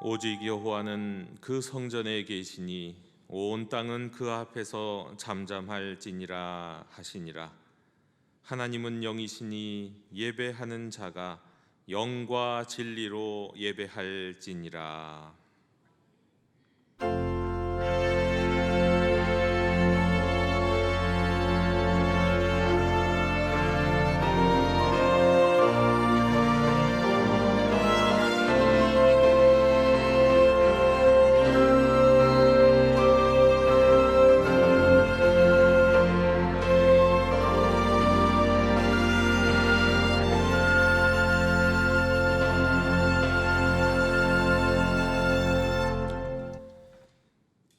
오직 여호와는 그 성전에 계시니 온 땅은 그 앞에서 잠잠할지니라 하시니라. 하나님은 영이시니 예배하는 자가 영과 진리로 예배할지니라.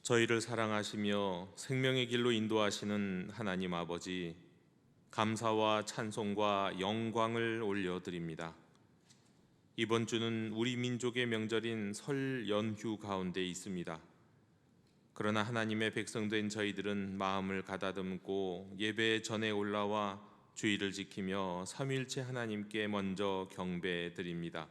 저희를 사랑하시며 생명의 길로 인도하시는 하나님 아버지, 감사와 찬송과 영광을 올려드립니다. 이번 주는 우리 민족의 명절인 설 연휴 가운데 있습니다. 그러나 하나님의 백성된 저희들은 마음을 가다듬고 예배 전에 올라와 주의를 지키며 삼위일체 하나님께 먼저 경배드립니다.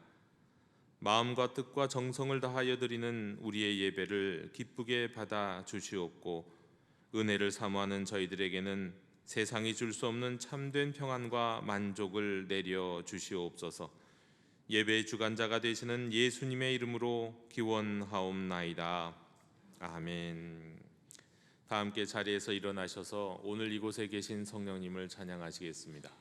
마음과 뜻과 정성을 다하여 드리는 우리의 예배를 기쁘게 받아 주시옵고, 은혜를 사모하는 저희들에게는 세상이 줄 수 없는 참된 평안과 만족을 내려 주시옵소서. 예배의 주관자가 되시는 예수님의 이름으로 기원하옵나이다. 아멘. 다 함께 자리에서 일어나셔서 오늘 이곳에 계신 성령님을 찬양하시겠습니다.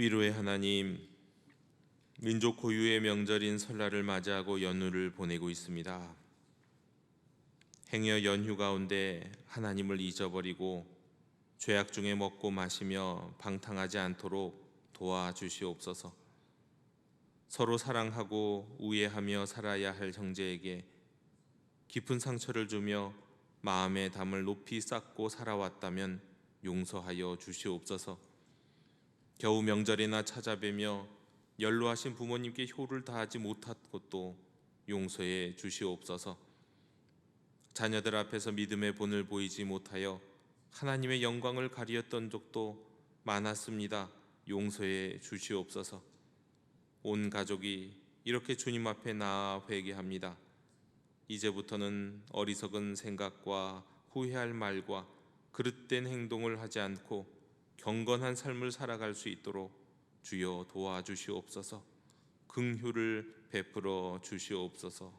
위로의 하나님, 민족 고유의 명절인 설날을 맞이하고 연휴를 보내고 있습니다. 행여 연휴 가운데 하나님을 잊어버리고 죄악 중에 먹고 마시며 방탕하지 않도록 도와주시옵소서. 서로 사랑하고 우애하며 살아야 할 형제에게 깊은 상처를 주며 마음의 담을 높이 쌓고 살아왔다면 용서하여 주시옵소서. 겨우 명절이나 찾아뵈며 연로하신 부모님께 효를 다하지 못한 것도 용서해 주시옵소서. 자녀들 앞에서 믿음의 본을 보이지 못하여 하나님의 영광을 가리었던 적도 많았습니다. 용서해 주시옵소서. 온 가족이 이렇게 주님 앞에 나아 회개합니다. 이제부터는 어리석은 생각과 후회할 말과 그릇된 행동을 하지 않고 경건한 삶을 살아갈 수 있도록 주여 도와주시옵소서. 긍휼을 베풀어 주시옵소서.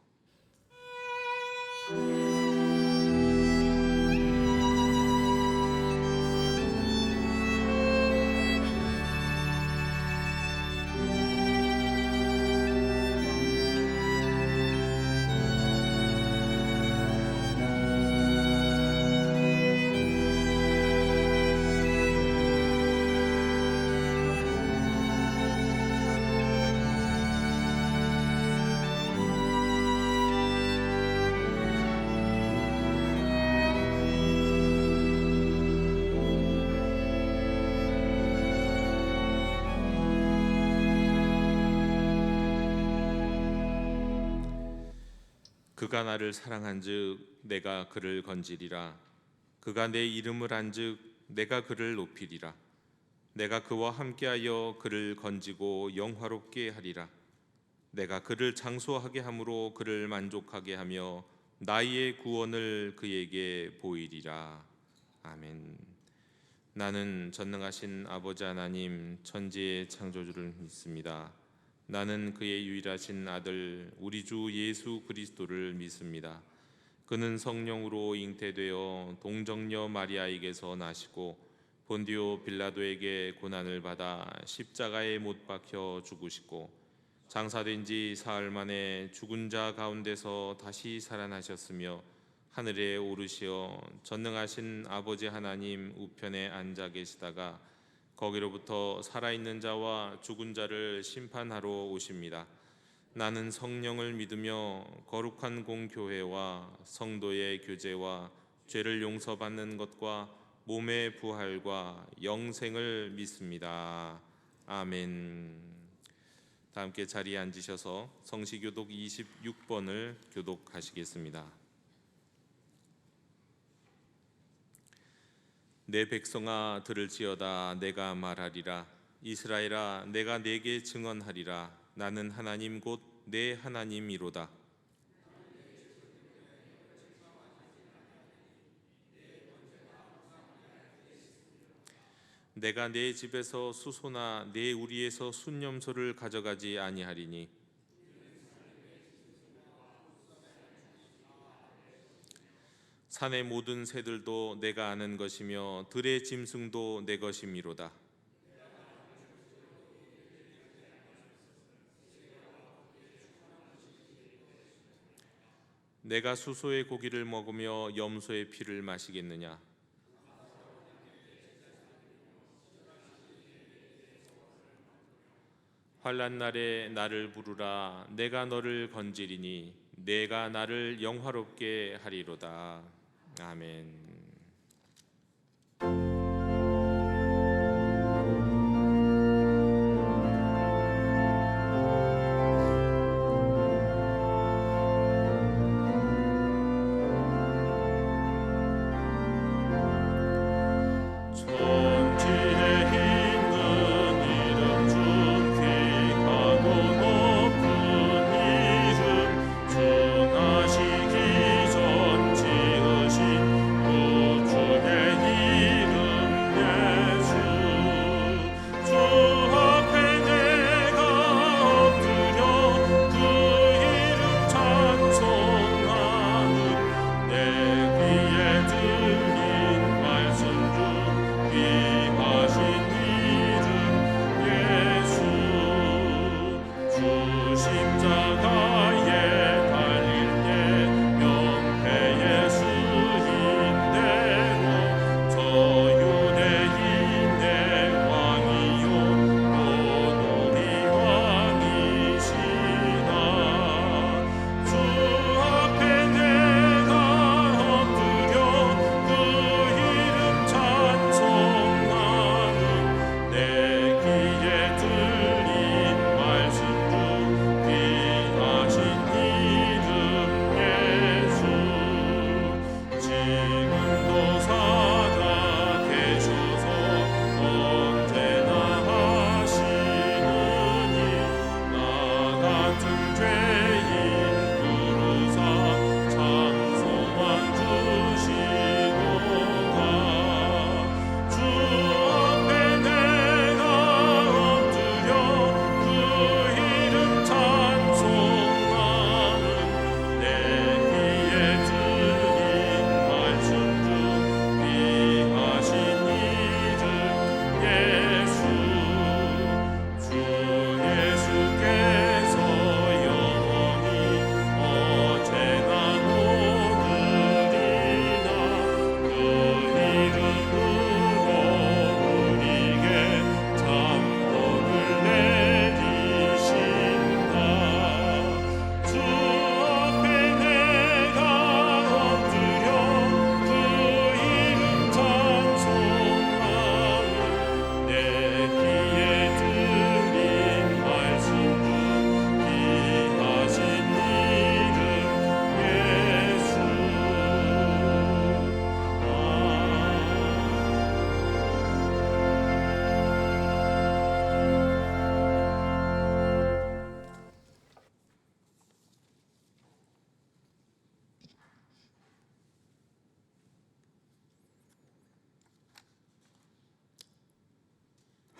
그가 나를 사랑한즉 내가 그를 건지리라. 그가 내 이름을 안즉 내가 그를 높이리라. 내가 그와 함께하여 그를 건지고 영화롭게 하리라. 내가 그를 장수하게 함으로 그를 만족하게 하며 나의 구원을 그에게 보이리라. 아멘. 나는 전능하신 아버지 하나님 천지의 창조주를 믿습니다. 나는 그의 유일하신 아들 우리 주 예수 그리스도를 믿습니다. 그는 성령으로 잉태되어 동정녀 마리아에게서 나시고 본디오 빌라도에게 고난을 받아 십자가에 못 박혀 죽으시고 장사된 지 사흘 만에 죽은 자 가운데서 다시 살아나셨으며 하늘에 오르시어 전능하신 아버지 하나님 우편에 앉아 계시다가 거기로부터 살아있는 자와 죽은 자를 심판하러 오십니다. 나는 성령을 믿으며 거룩한 공교회와 성도의 교제와 죄를 용서받는 것과 몸의 부활과 영생을 믿습니다. 아멘. 다 함께 자리에 앉으셔서 성시교독 26번을 교독하시겠습니다. 내 백성아 들을지어다. 내가 말하리라. 이스라엘아 내가 네게 증언하리라. 나는 하나님 곧 내 하나님이로다. 내가 내 집에서 수소나 내 우리에서 순염소를 가져가지 아니하리니 산의 모든 새들도 내가 아는 것이며 들의 짐승도 내 것이미로다. 내가 수소의 고기를 먹으며 염소의 피를 마시겠느냐? 환난 날에 나를 부르라. 내가 너를 건지리니 내가 나를 영화롭게 하리로다. 아멘. 전 지으신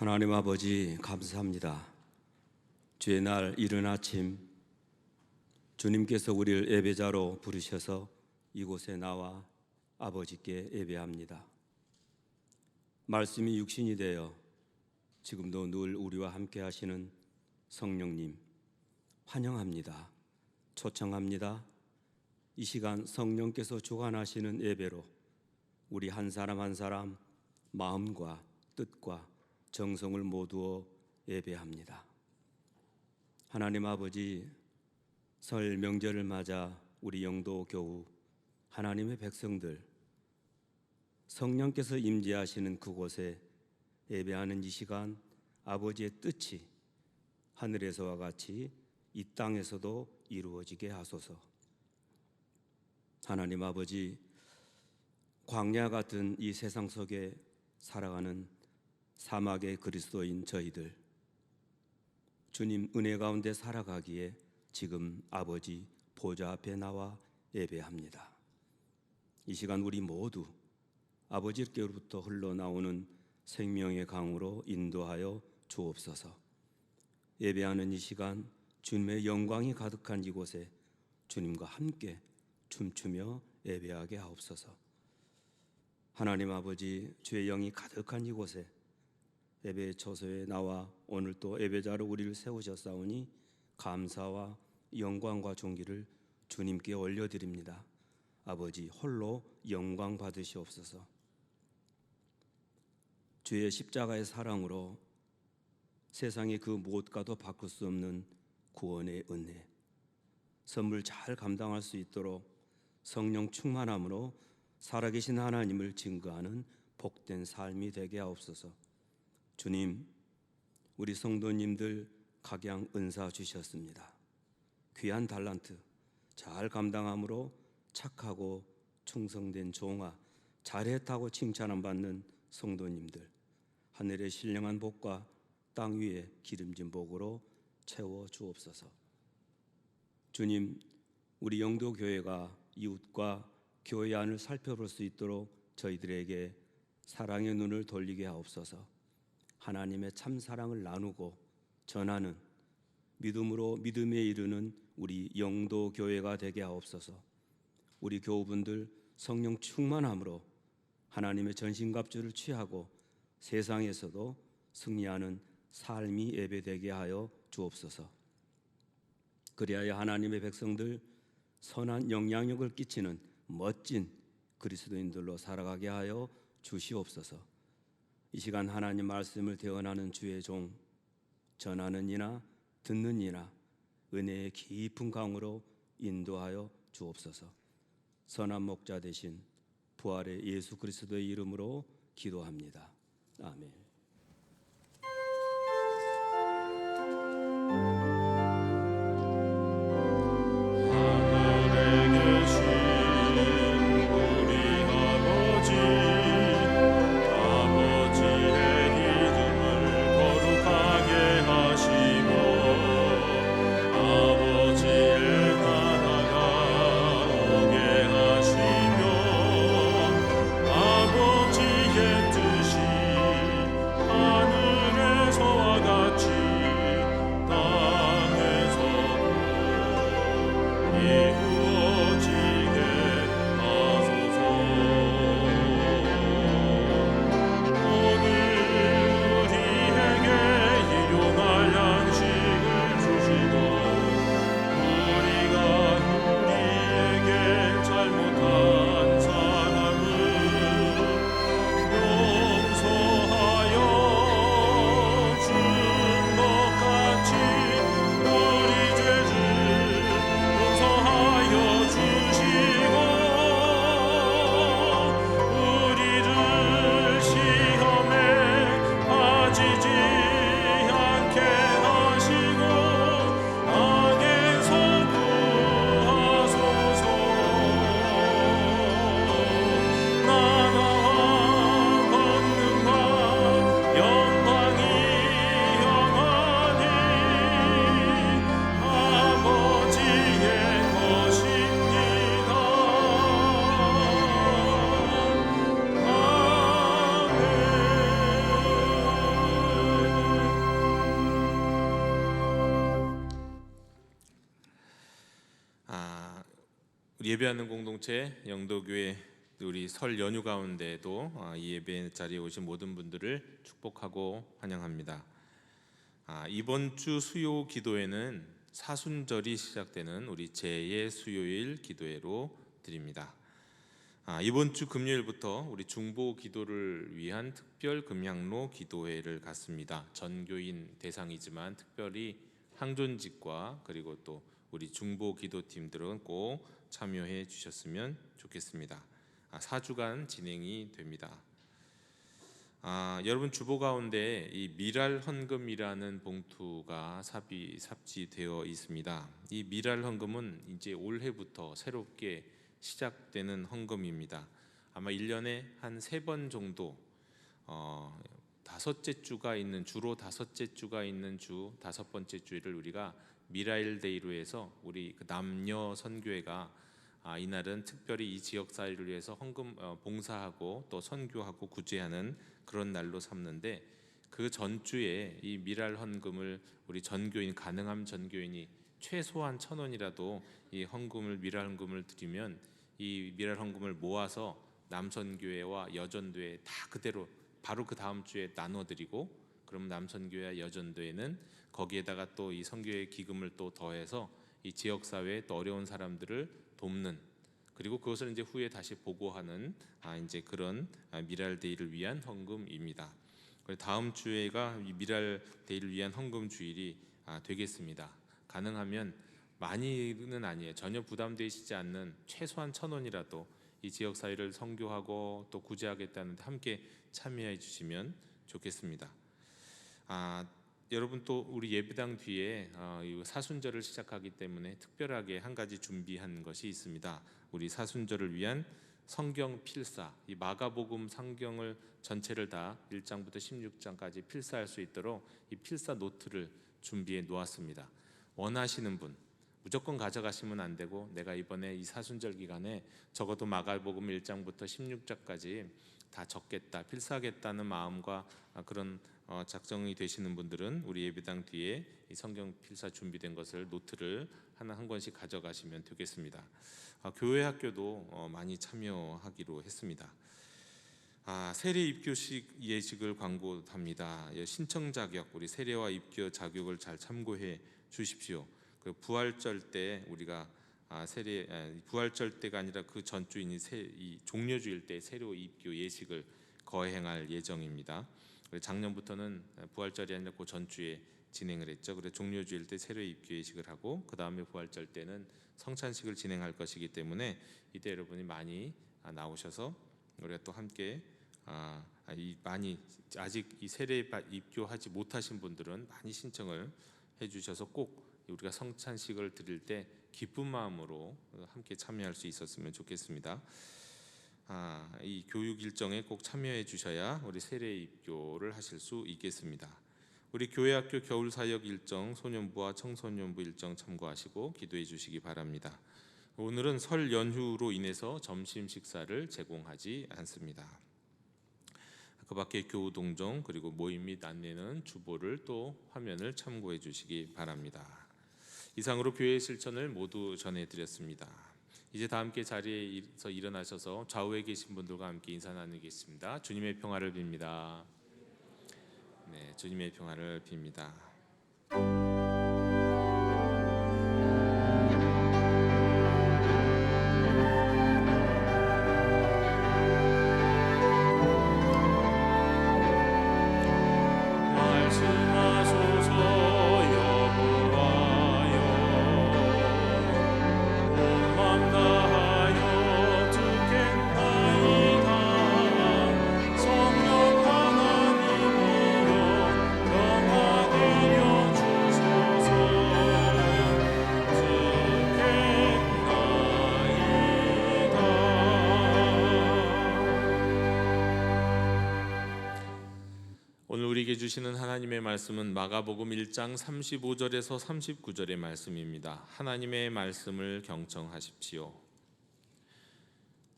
하나님 아버지 감사합니다. 주의 날 이른 아침 주님께서 우리를 예배자로 부르셔서 이곳에 나와 아버지께 예배합니다. 말씀이 육신이 되어 지금도 늘 우리와 함께 하시는 성령님 환영합니다. 초청합니다. 이 시간 성령께서 주관하시는 예배로 우리 한 사람 한 사람 마음과 뜻과 정성을 모두어 예배합니다. 하나님 아버지, 설 명절을 맞아 우리 영도 교우 하나님의 백성들 성령께서 임재하시는 그곳에 예배하는 이 시간 아버지의 뜻이 하늘에서와 같이 이 땅에서도 이루어지게 하소서. 하나님 아버지, 광야 같은 이 세상 속에 살아가는 사막의 그리스도인 저희들 주님 은혜 가운데 살아가기에 지금 아버지 보좌 앞에 나와 예배합니다. 이 시간 우리 모두 아버지께로부터 흘러나오는 생명의 강으로 인도하여 주옵소서. 예배하는 이 시간 주님의 영광이 가득한 이곳에 주님과 함께 춤추며 예배하게 하옵소서. 하나님 아버지, 주의 영이 가득한 이곳에 예배 처소에 나와 오늘 또 예배자로 우리를 세우셨사오니 감사와 영광과 존귀를 주님께 올려드립니다. 아버지 홀로 영광 받으시옵소서. 주의 십자가의 사랑으로 세상의 그 무엇과도 바꿀 수 없는 구원의 은혜 선물 잘 감당할 수 있도록 성령 충만함으로 살아계신 하나님을 증거하는 복된 삶이 되게 하옵소서. 주님, 우리 성도님들 각양 은사 주셨습니다. 귀한 달란트 잘 감당함으로 착하고 충성된 종아, 잘했다고 칭찬을 받는 성도님들 하늘의 신령한 복과 땅 위에 기름진 복으로 채워 주옵소서. 주님, 우리 영도교회가 이웃과 교회 안을 살펴볼 수 있도록 저희들에게 사랑의 눈을 돌리게 하옵소서. 하나님의 참 사랑을 나누고 전하는 믿음으로 믿음에 이르는 우리 영도교회가 되게 하옵소서. 우리 교우분들 성령 충만함으로 하나님의 전신갑주를 취하고 세상에서도 승리하는 삶이 예배되게 하여 주옵소서. 그리하여 하나님의 백성들 선한 영향력을 끼치는 멋진 그리스도인들로 살아가게 하여 주시옵소서. 이 시간 하나님 말씀을 대언하는 주의 종 전하는 이나 듣는 이나 은혜의 깊은 강으로 인도하여 주옵소서. 선한 목자 되신 부활의 예수 그리스도의 이름으로 기도합니다. 아멘. 우리 예배하는 공동체 영도교회 우리 설 연휴 가운데도 이 예배 자리에 오신 모든 분들을 축복하고 환영합니다. 이번 주 수요 기도회는 사순절이 시작되는 우리 제2 수요일 기도회로 드립니다. 이번 주 금요일부터 우리 중보 기도를 위한 특별 금양로 기도회를 갖습니다. 전교인 대상이지만 특별히 항존직과 그리고 또 우리 중보 기도팀들은 꼭 참여해 주셨으면 좋겠습니다. 4주간 진행이 됩니다. 여러분 주보 가운데 이 미랄 헌금이라는 봉투가 삽지되어 있습니다. 이 미랄 헌금은 이제 올해부터 새롭게 시작되는 헌금입니다. 아마 1년에 한 3번 정도 다섯째 주가 있는 주로 다섯째 주가 있는 주 다섯 번째 주일을 우리가 미라일데이로 해서 우리 남녀 선교회가 이날은 특별히 이 지역 사회를 위해서 헌금 봉사하고 또 선교하고 구제하는 그런 날로 삼는데, 그 전주에 이 미랄 헌금을 우리 전교인 가능한 전교인이 최소한 1,000원이라도 이 헌금을 미랄 헌금을 드리면 이 미랄 헌금을 모아서 남선교회와 여전도회 다 그대로 바로 그 다음 주에 나눠드리고, 그럼 남선교회와 여전도회는 거기에다가 또 이 선교회 기금을 또 더해서 이 지역 사회에 또 어려운 사람들을 돕는, 그리고 그것을 이제 후에 다시 보고하는 이제 그런 미랄 데이를 위한 헌금입니다. 다음 주에가 이 미랄 데이를 위한 헌금 주일이 되겠습니다. 가능하면 많이는 아니에요. 전혀 부담되시지 않는 최소한 1,000원이라도 이 지역 사회를 선교하고 또 구제하겠다는데 함께 참여해 주시면 좋겠습니다. 여러분 또 우리 예배당 뒤에 사순절을 시작하기 때문에 특별하게 한 가지 준비한 것이 있습니다. 우리 사순절을 위한 성경 필사, 이 마가복음 성경을 전체를 다 1장부터 16장까지 필사할 수 있도록 이 필사 노트를 준비해 놓았습니다. 원하시는 분 무조건 가져가시면 안 되고, 내가 이번에 이 사순절 기간에 적어도 마가복음 1장부터 16장까지 다 적겠다, 필사하겠다는 마음과 그런 작정이 되시는 분들은 우리 예배당 뒤에 이 성경 필사 준비된 것을 노트를 하나 한 권씩 가져가시면 되겠습니다. 교회 학교도 많이 참여하기로 했습니다. 세례 입교식 예식을 광고합니다. 신청 자격, 우리 세례와 입교 자격을 잘 참고해 주십시오. 그 부활절 때 우리가 부활절 때가 아니라 그 전주인 이 종려주일 때 세례 입교 예식을 거행할 예정입니다. 작년부터는 부활절이 아니라 그 전주에 진행을 했죠. 그래서 종려주일 때 세례 입교 예식을 하고 그 다음에 부활절 때는 성찬식을 진행할 것이기 때문에 이때 여러분이 많이 나오셔서 우리가 또 함께 많이 아직 이 세례 입교하지 못하신 분들은 많이 신청을 해주셔서 꼭 우리가 성찬식을 드릴 때 기쁜 마음으로 함께 참여할 수 있었으면 좋겠습니다. 이 교육 일정에 꼭 참여해 주셔야 우리 세례 입교를 하실 수 있겠습니다. 우리 교회학교 겨울 사역 일정, 소년부와 청소년부 일정 참고하시고 기도해 주시기 바랍니다. 오늘은 설 연휴로 인해서 점심 식사를 제공하지 않습니다. 그 밖에 교우 동정 그리고 모임 및 안내는 주보를 또 화면을 참고해 주시기 바랍니다. 이상으로 교회 실천을 모두 전해드렸습니다. 이제 다 함께 자리에서 일어나셔서 좌우에 계신 분들과 함께 인사 나누겠습니다. 주님의 평화를 빕니다. 네, 주님의 평화를 빕니다. 오늘 우리에게 주시는 하나님의 말씀은 마가복음 1장 35절에서 39절의 말씀입니다. 하나님의 말씀을 경청하십시오.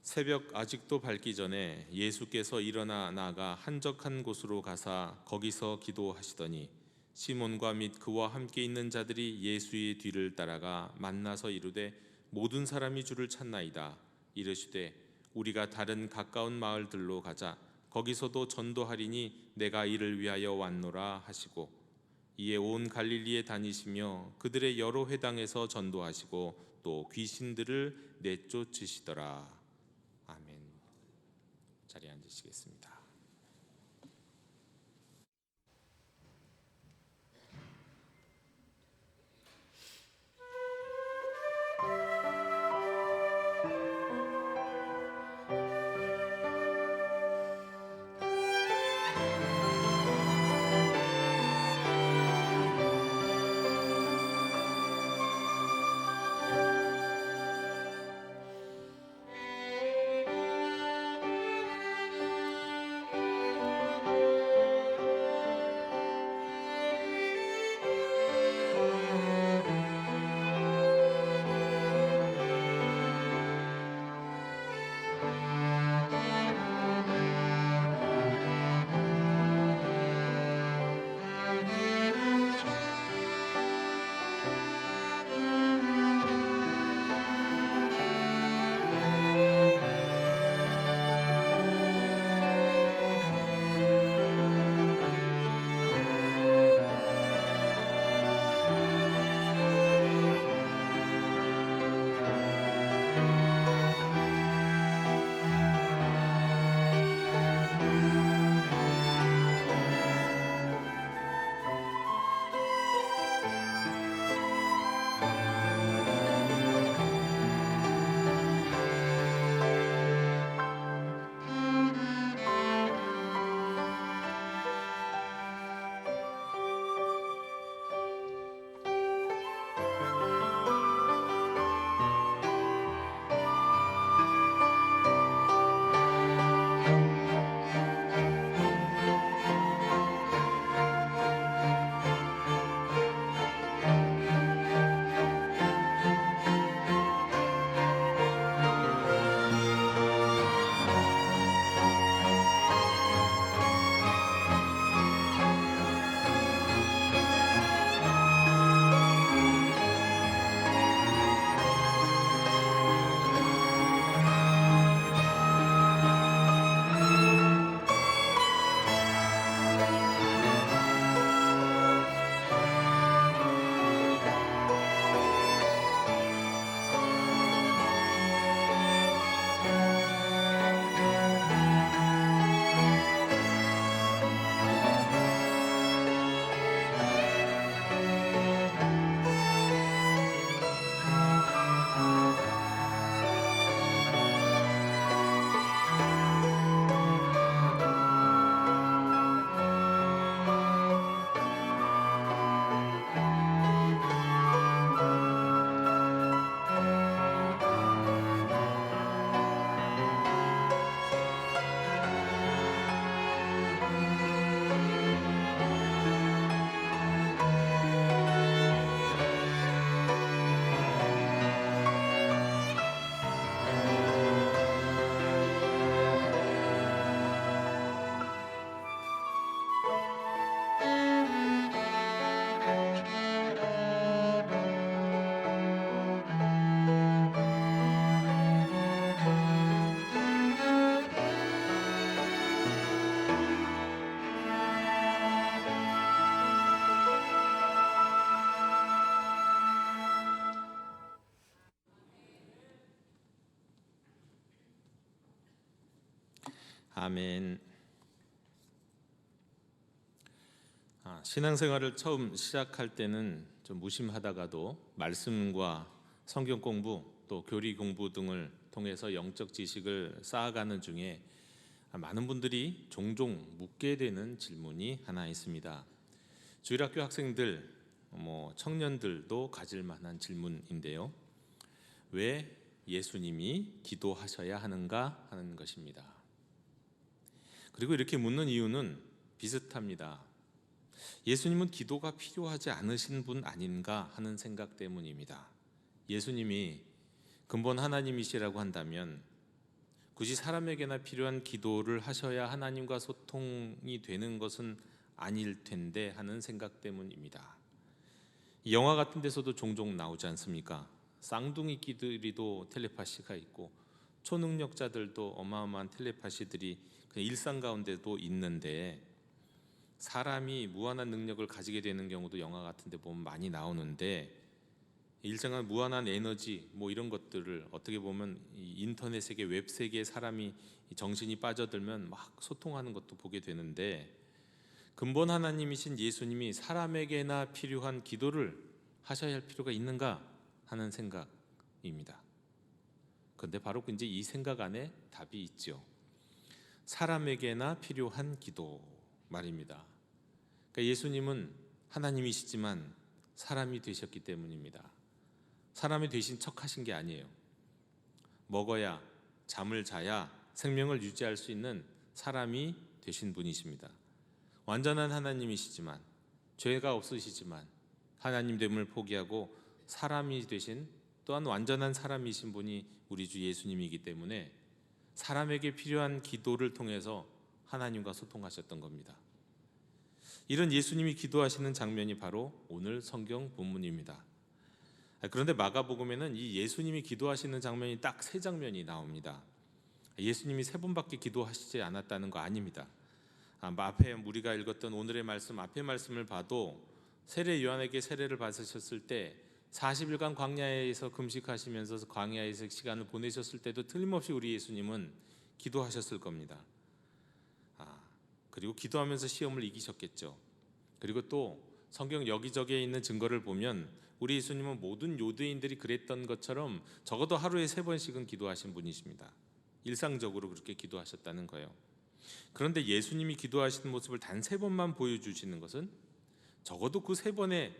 새벽 아직도 밝기 전에 예수께서 일어나 나가 한적한 곳으로 가사 거기서 기도하시더니 시몬과 및 그와 함께 있는 자들이 예수의 뒤를 따라가 만나서 이르되 모든 사람이 주를 찾나이다. 이르시되 우리가 다른 가까운 마을들로 가자. 거기서도 전도하리니 내가 이를 위하여 왔노라 하시고 이에 온 갈릴리에 다니시며 그들의 여러 회당에서 전도하시고 또 귀신들을 내쫓으시더라. 아멘. 자리에 앉으시겠습니다. 아멘. 신앙생활을 처음 시작할 때는 좀 무심하다가도 말씀과 성경 공부 또 교리 공부 등을 통해서 영적 지식을 쌓아가는 중에 많은 분들이 종종 묻게 되는 질문이 하나 있습니다. 주일학교 학생들, 청년들도 가질 만한 질문인데요. 왜 예수님이 기도하셔야 하는가 하는 것입니다. 그리고 이렇게 묻는 이유는 비슷합니다. 예수님은 기도가 필요하지 않으신 분 아닌가 하는 생각 때문입니다. 예수님이 근본 하나님이시라고 한다면 굳이 사람에게나 필요한 기도를 하셔야 하나님과 소통이 되는 것은 아닐 텐데 하는 생각 때문입니다. 영화 같은 데서도 종종 나오지 않습니까? 쌍둥이끼리도 텔레파시가 있고 초능력자들도 어마어마한 텔레파시들이 그냥 일상 가운데도 있는데, 사람이 무한한 능력을 가지게 되는 경우도 영화 같은 데 보면 많이 나오는데, 일정한 무한한 에너지 뭐 이런 것들을 어떻게 보면 이 인터넷 세계, 웹 세계에 사람이 정신이 빠져들면 막 소통하는 것도 보게 되는데, 근본 하나님이신 예수님이 사람에게나 필요한 기도를 하셔야 할 필요가 있는가 하는 생각입니다. 그런데 바로 이제 이 생각 안에 답이 있죠. 사람에게나 필요한 기도 말입니다. 그러니까 예수님은 하나님이시지만 사람이 되셨기 때문입니다. 사람이 되신 척 하신 게 아니에요. 먹어야, 잠을 자야 생명을 유지할 수 있는 사람이 되신 분이십니다. 완전한 하나님이시지만, 죄가 없으시지만 하나님됨을 포기하고 사람이 되신, 또한 완전한 사람이신 분이 우리 주 예수님이기 때문에 사람에게 필요한 기도를 통해서 하나님과 소통하셨던 겁니다. 이런 예수님이 기도하시는 장면이 바로 오늘 성경 본문입니다. 그런데 마가복음에는 이 예수님이 기도하시는 장면이 딱 3장면이 나옵니다. 예수님이 3번밖에 기도하시지 않았다는 거 아닙니다. 앞에 우리가 읽었던 오늘의 말씀, 앞의 말씀을 봐도 세례 요한에게 세례를 받으셨을 때 40일간 광야에서 금식하시면서 광야에서 시간을 보내셨을 때도 틀림없이 우리 예수님은 기도하셨을 겁니다. 그리고 기도하면서 시험을 이기셨겠죠. 그리고 또 성경 여기저기에 있는 증거를 보면 우리 예수님은 모든 유대인들이 그랬던 것처럼 적어도 하루에 3번씩은 기도하신 분이십니다. 일상적으로 그렇게 기도하셨다는 거예요. 그런데 예수님이 기도하시는 모습을 단 3번만 보여주시는 것은 적어도 그 3번의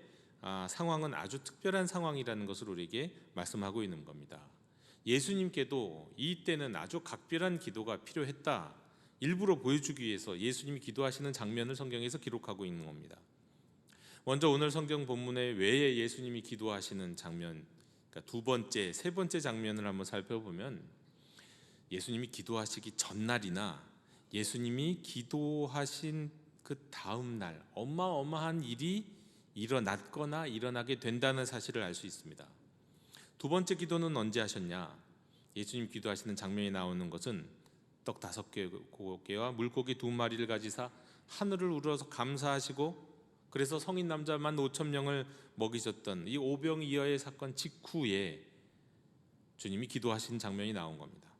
상황은 아주 특별한 상황이라는 것을 우리에게 말씀하고 있는 겁니다. 예수님께도 이때는 아주 각별한 기도가 필요했다, 일부러 보여주기 위해서 예수님이 기도하시는 장면을 성경에서 기록하고 있는 겁니다. 먼저 오늘 성경 본문에 왜 예수님이 기도하시는 장면, 그러니까 2번째, 3번째 장면을 한번 살펴보면, 예수님이 기도하시기 전날이나 예수님이 기도하신 그 다음 날 어마어마한 일이 일어났거나 일어나게 된다는 사실을 알 수 있습니다. 2번째 기도는 언제 하셨냐? 예수님 기도하시는 장면이 나오는 것은 떡 5개와 물고기 2마리를 가지사 하늘을 우러서 감사하시고, 그래서 성인 남자만 5,000명을 먹이셨던 이 오병이어의 사건 직후에 주님이 기도하신 장면이 나온 겁니다.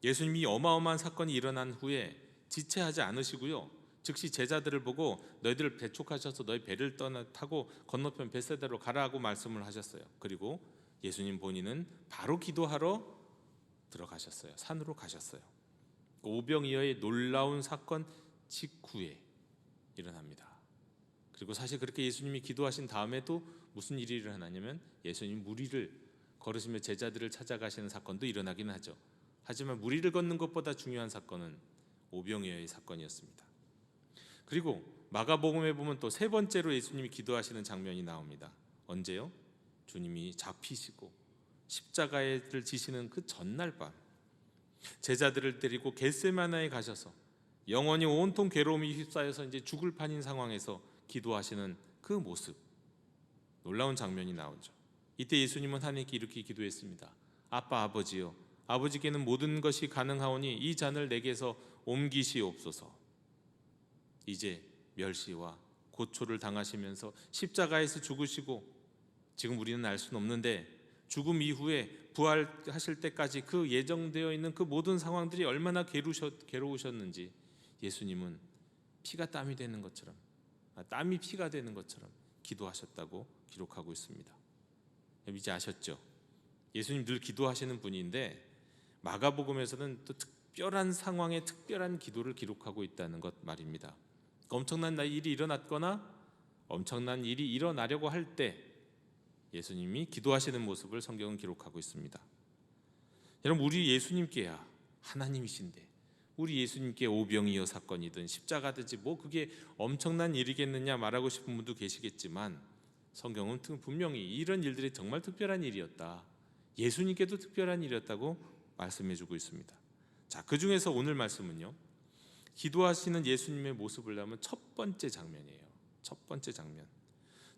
예수님이 어마어마한 사건이 일어난 후에 지체하지 않으시고요, 즉시 제자들을 보고 너희들 배촉하셔서 너희 배를 타고 건너편 벳세다로 가라고 말씀을 하셨어요. 그리고 예수님 본인은 바로 기도하러 들어가셨어요. 산으로 가셨어요. 오병이어의 놀라운 사건 직후에 일어납니다. 그리고 사실 그렇게 예수님이 기도하신 다음에도 무슨 일이 일어나냐면, 예수님 무리를 걸으시며 제자들을 찾아가시는 사건도 일어나긴 하죠. 하지만 무리를 걷는 것보다 중요한 사건은 오병이어의 사건이었습니다. 그리고 마가복음에 보면 또 3번째로 예수님이 기도하시는 장면이 나옵니다. 언제요? 주님이 잡히시고 십자가를 지시는 그 전날 밤, 제자들을 데리고 겟세마나에 가셔서 영원히 온통 괴로움이 휩싸여서 이제 죽을 판인 상황에서 기도하시는 그 모습, 놀라운 장면이 나오죠. 이때 예수님은 하나님께 이렇게 기도했습니다. 아빠, 아버지요, 아버지께는 모든 것이 가능하오니 이 잔을 내게서 옮기시옵소서. 이제 멸시와 고초를 당하시면서 십자가에서 죽으시고, 지금 우리는 알 수는 없는데 죽음 이후에 부활하실 때까지 그 예정되어 있는 그 모든 상황들이 얼마나 괴로우셨는지 예수님은 피가 땀이 되는 것처럼, 땀이 피가 되는 것처럼 기도하셨다고 기록하고 있습니다. 이제 아셨죠? 예수님 늘 기도하시는 분인데 마가복음에서는 또 특별한 상황에 특별한 기도를 기록하고 있다는 것 말입니다. 엄청난 일이 일어났거나 엄청난 일이 일어나려고 할 때 예수님이 기도하시는 모습을 성경은 기록하고 있습니다. 여러분, 우리 예수님께야 하나님이신데 우리 예수님께 오병이어 사건이든 십자가든지 뭐 그게 엄청난 일이겠느냐 말하고 싶은 분도 계시겠지만, 성경은 분명히 이런 일들이 정말 특별한 일이었다, 예수님께도 특별한 일이었다고 말씀해주고 있습니다. 자, 그 중에서 오늘 말씀은요, 기도하시는 예수님의 모습을 보면 첫 번째 장면이에요. 첫 번째 장면.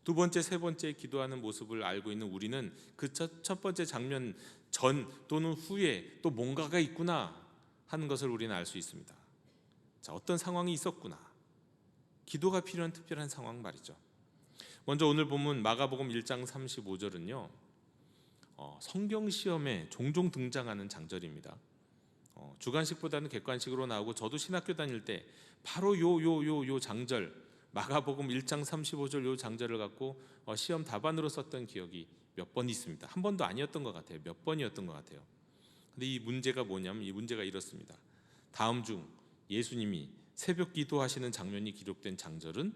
두 번째, 세 번째 기도하는 모습을 알고 있는 우리는 그 첫 번째 장면 전 또는 후에 또 뭔가가 있구나 하는 것을 우리는 알 수 있습니다. 자, 어떤 상황이 있었구나. 기도가 필요한 특별한 상황 말이죠. 먼저 오늘 본문 마가복음 1장 35절은요. 성경 시험에 종종 등장하는 장절입니다. 주관식보다는 객관식으로 나오고 저도 신학교 다닐 때 바로 요 장절 마가복음 1장 35절 요 장절을 갖고 시험 답안으로 썼던 기억이 몇 번 있습니다. 한 번도 아니었던 것 같아요. 몇 번이었던 것 같아요. 근데 이 문제가 뭐냐면 이 문제가 이렇습니다. 다음 중 예수님이 새벽 기도하시는 장면이 기록된 장절은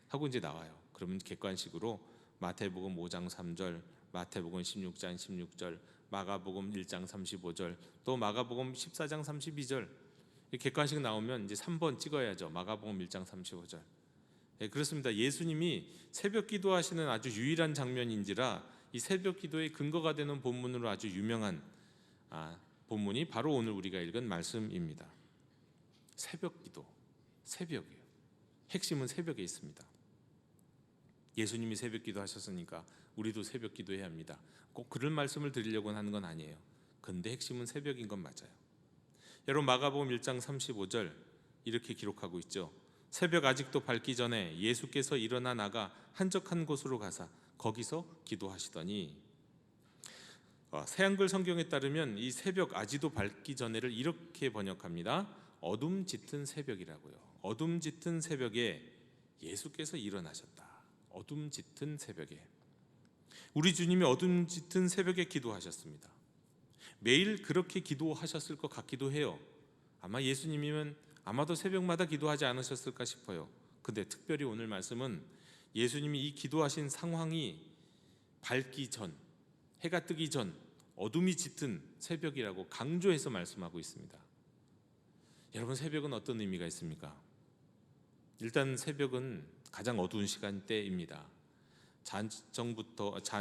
하고 이제 나와요. 그러면 객관식으로 마태복음 5장 3절, 마태복음 16장 16절, 마가복음 1장 35절, 또 마가복음 14장 32절 객관식 나오면 이제 3번 찍어야죠. 마가복음 1장 35절. 네, 그렇습니다. 예수님이 새벽 기도하시는 아주 유일한 장면인지라 이 새벽 기도의 근거가 되는 본문으로 아주 유명한 본문이 바로 오늘 우리가 읽은 말씀입니다. 새벽 기도, 새벽이에요. 핵심은 새벽에 있습니다. 예수님이 새벽 기도하셨으니까 우리도 새벽 기도해야 합니다. 꼭 그런 말씀을 드리려고 하는 건 아니에요. 근데 핵심은 새벽인 건 맞아요. 여러분 마가복음 1장 35절 이렇게 기록하고 있죠. 새벽 아직도 밝기 전에 예수께서 일어나 나가 한적한 곳으로 가사 거기서 기도하시더니 새한글 성경에 따르면 이 새벽 아직도 밝기 전에를 이렇게 번역합니다. 어둠 짙은 새벽이라고요. 어둠 짙은 새벽에 예수께서 일어나셨다. 어둠 짙은 새벽에 우리 주님이 어둠 짙은 새벽에 기도하셨습니다. 매일 그렇게 기도하셨을 것 같기도 해요. 아마 예수님이면 아마도 새벽마다 기도하지 않으셨을까 싶어요. 근데 특별히 오늘 말씀은 예수님이 이 기도하신 상황이 밝기 전, 해가 뜨기 전 어둠이 짙은 새벽이라고 강조해서 말씀하고 있습니다. 여러분 새벽은 어떤 의미가 있습니까? 일단 새벽은 가장 어두운 시간대입니다.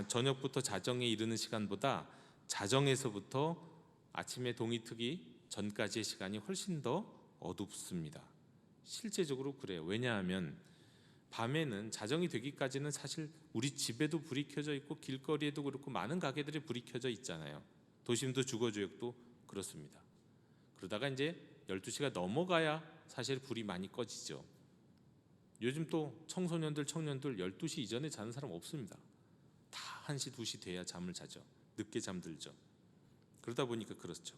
저녁부터 자정에 이르는 시간보다 자정에서부터 아침에 동이 트기 전까지의 시간이 훨씬 더 어둡습니다. 실제적으로 그래요. 왜냐하면 밤에는 자정이 되기까지는 사실 우리 집에도 불이 켜져 있고 길거리에도 그렇고 많은 가게들이 불이 켜져 있잖아요. 도심도 주거지역도 그렇습니다. 그러다가 이제 12시가 넘어가야 사실 불이 많이 꺼지죠. 요즘 또 청소년들, 청년들 12시 이전에 자는 사람 없습니다. 다 1시, 2시 돼야 잠을 자죠. 늦게 잠들죠. 그러다 보니까 그렇죠.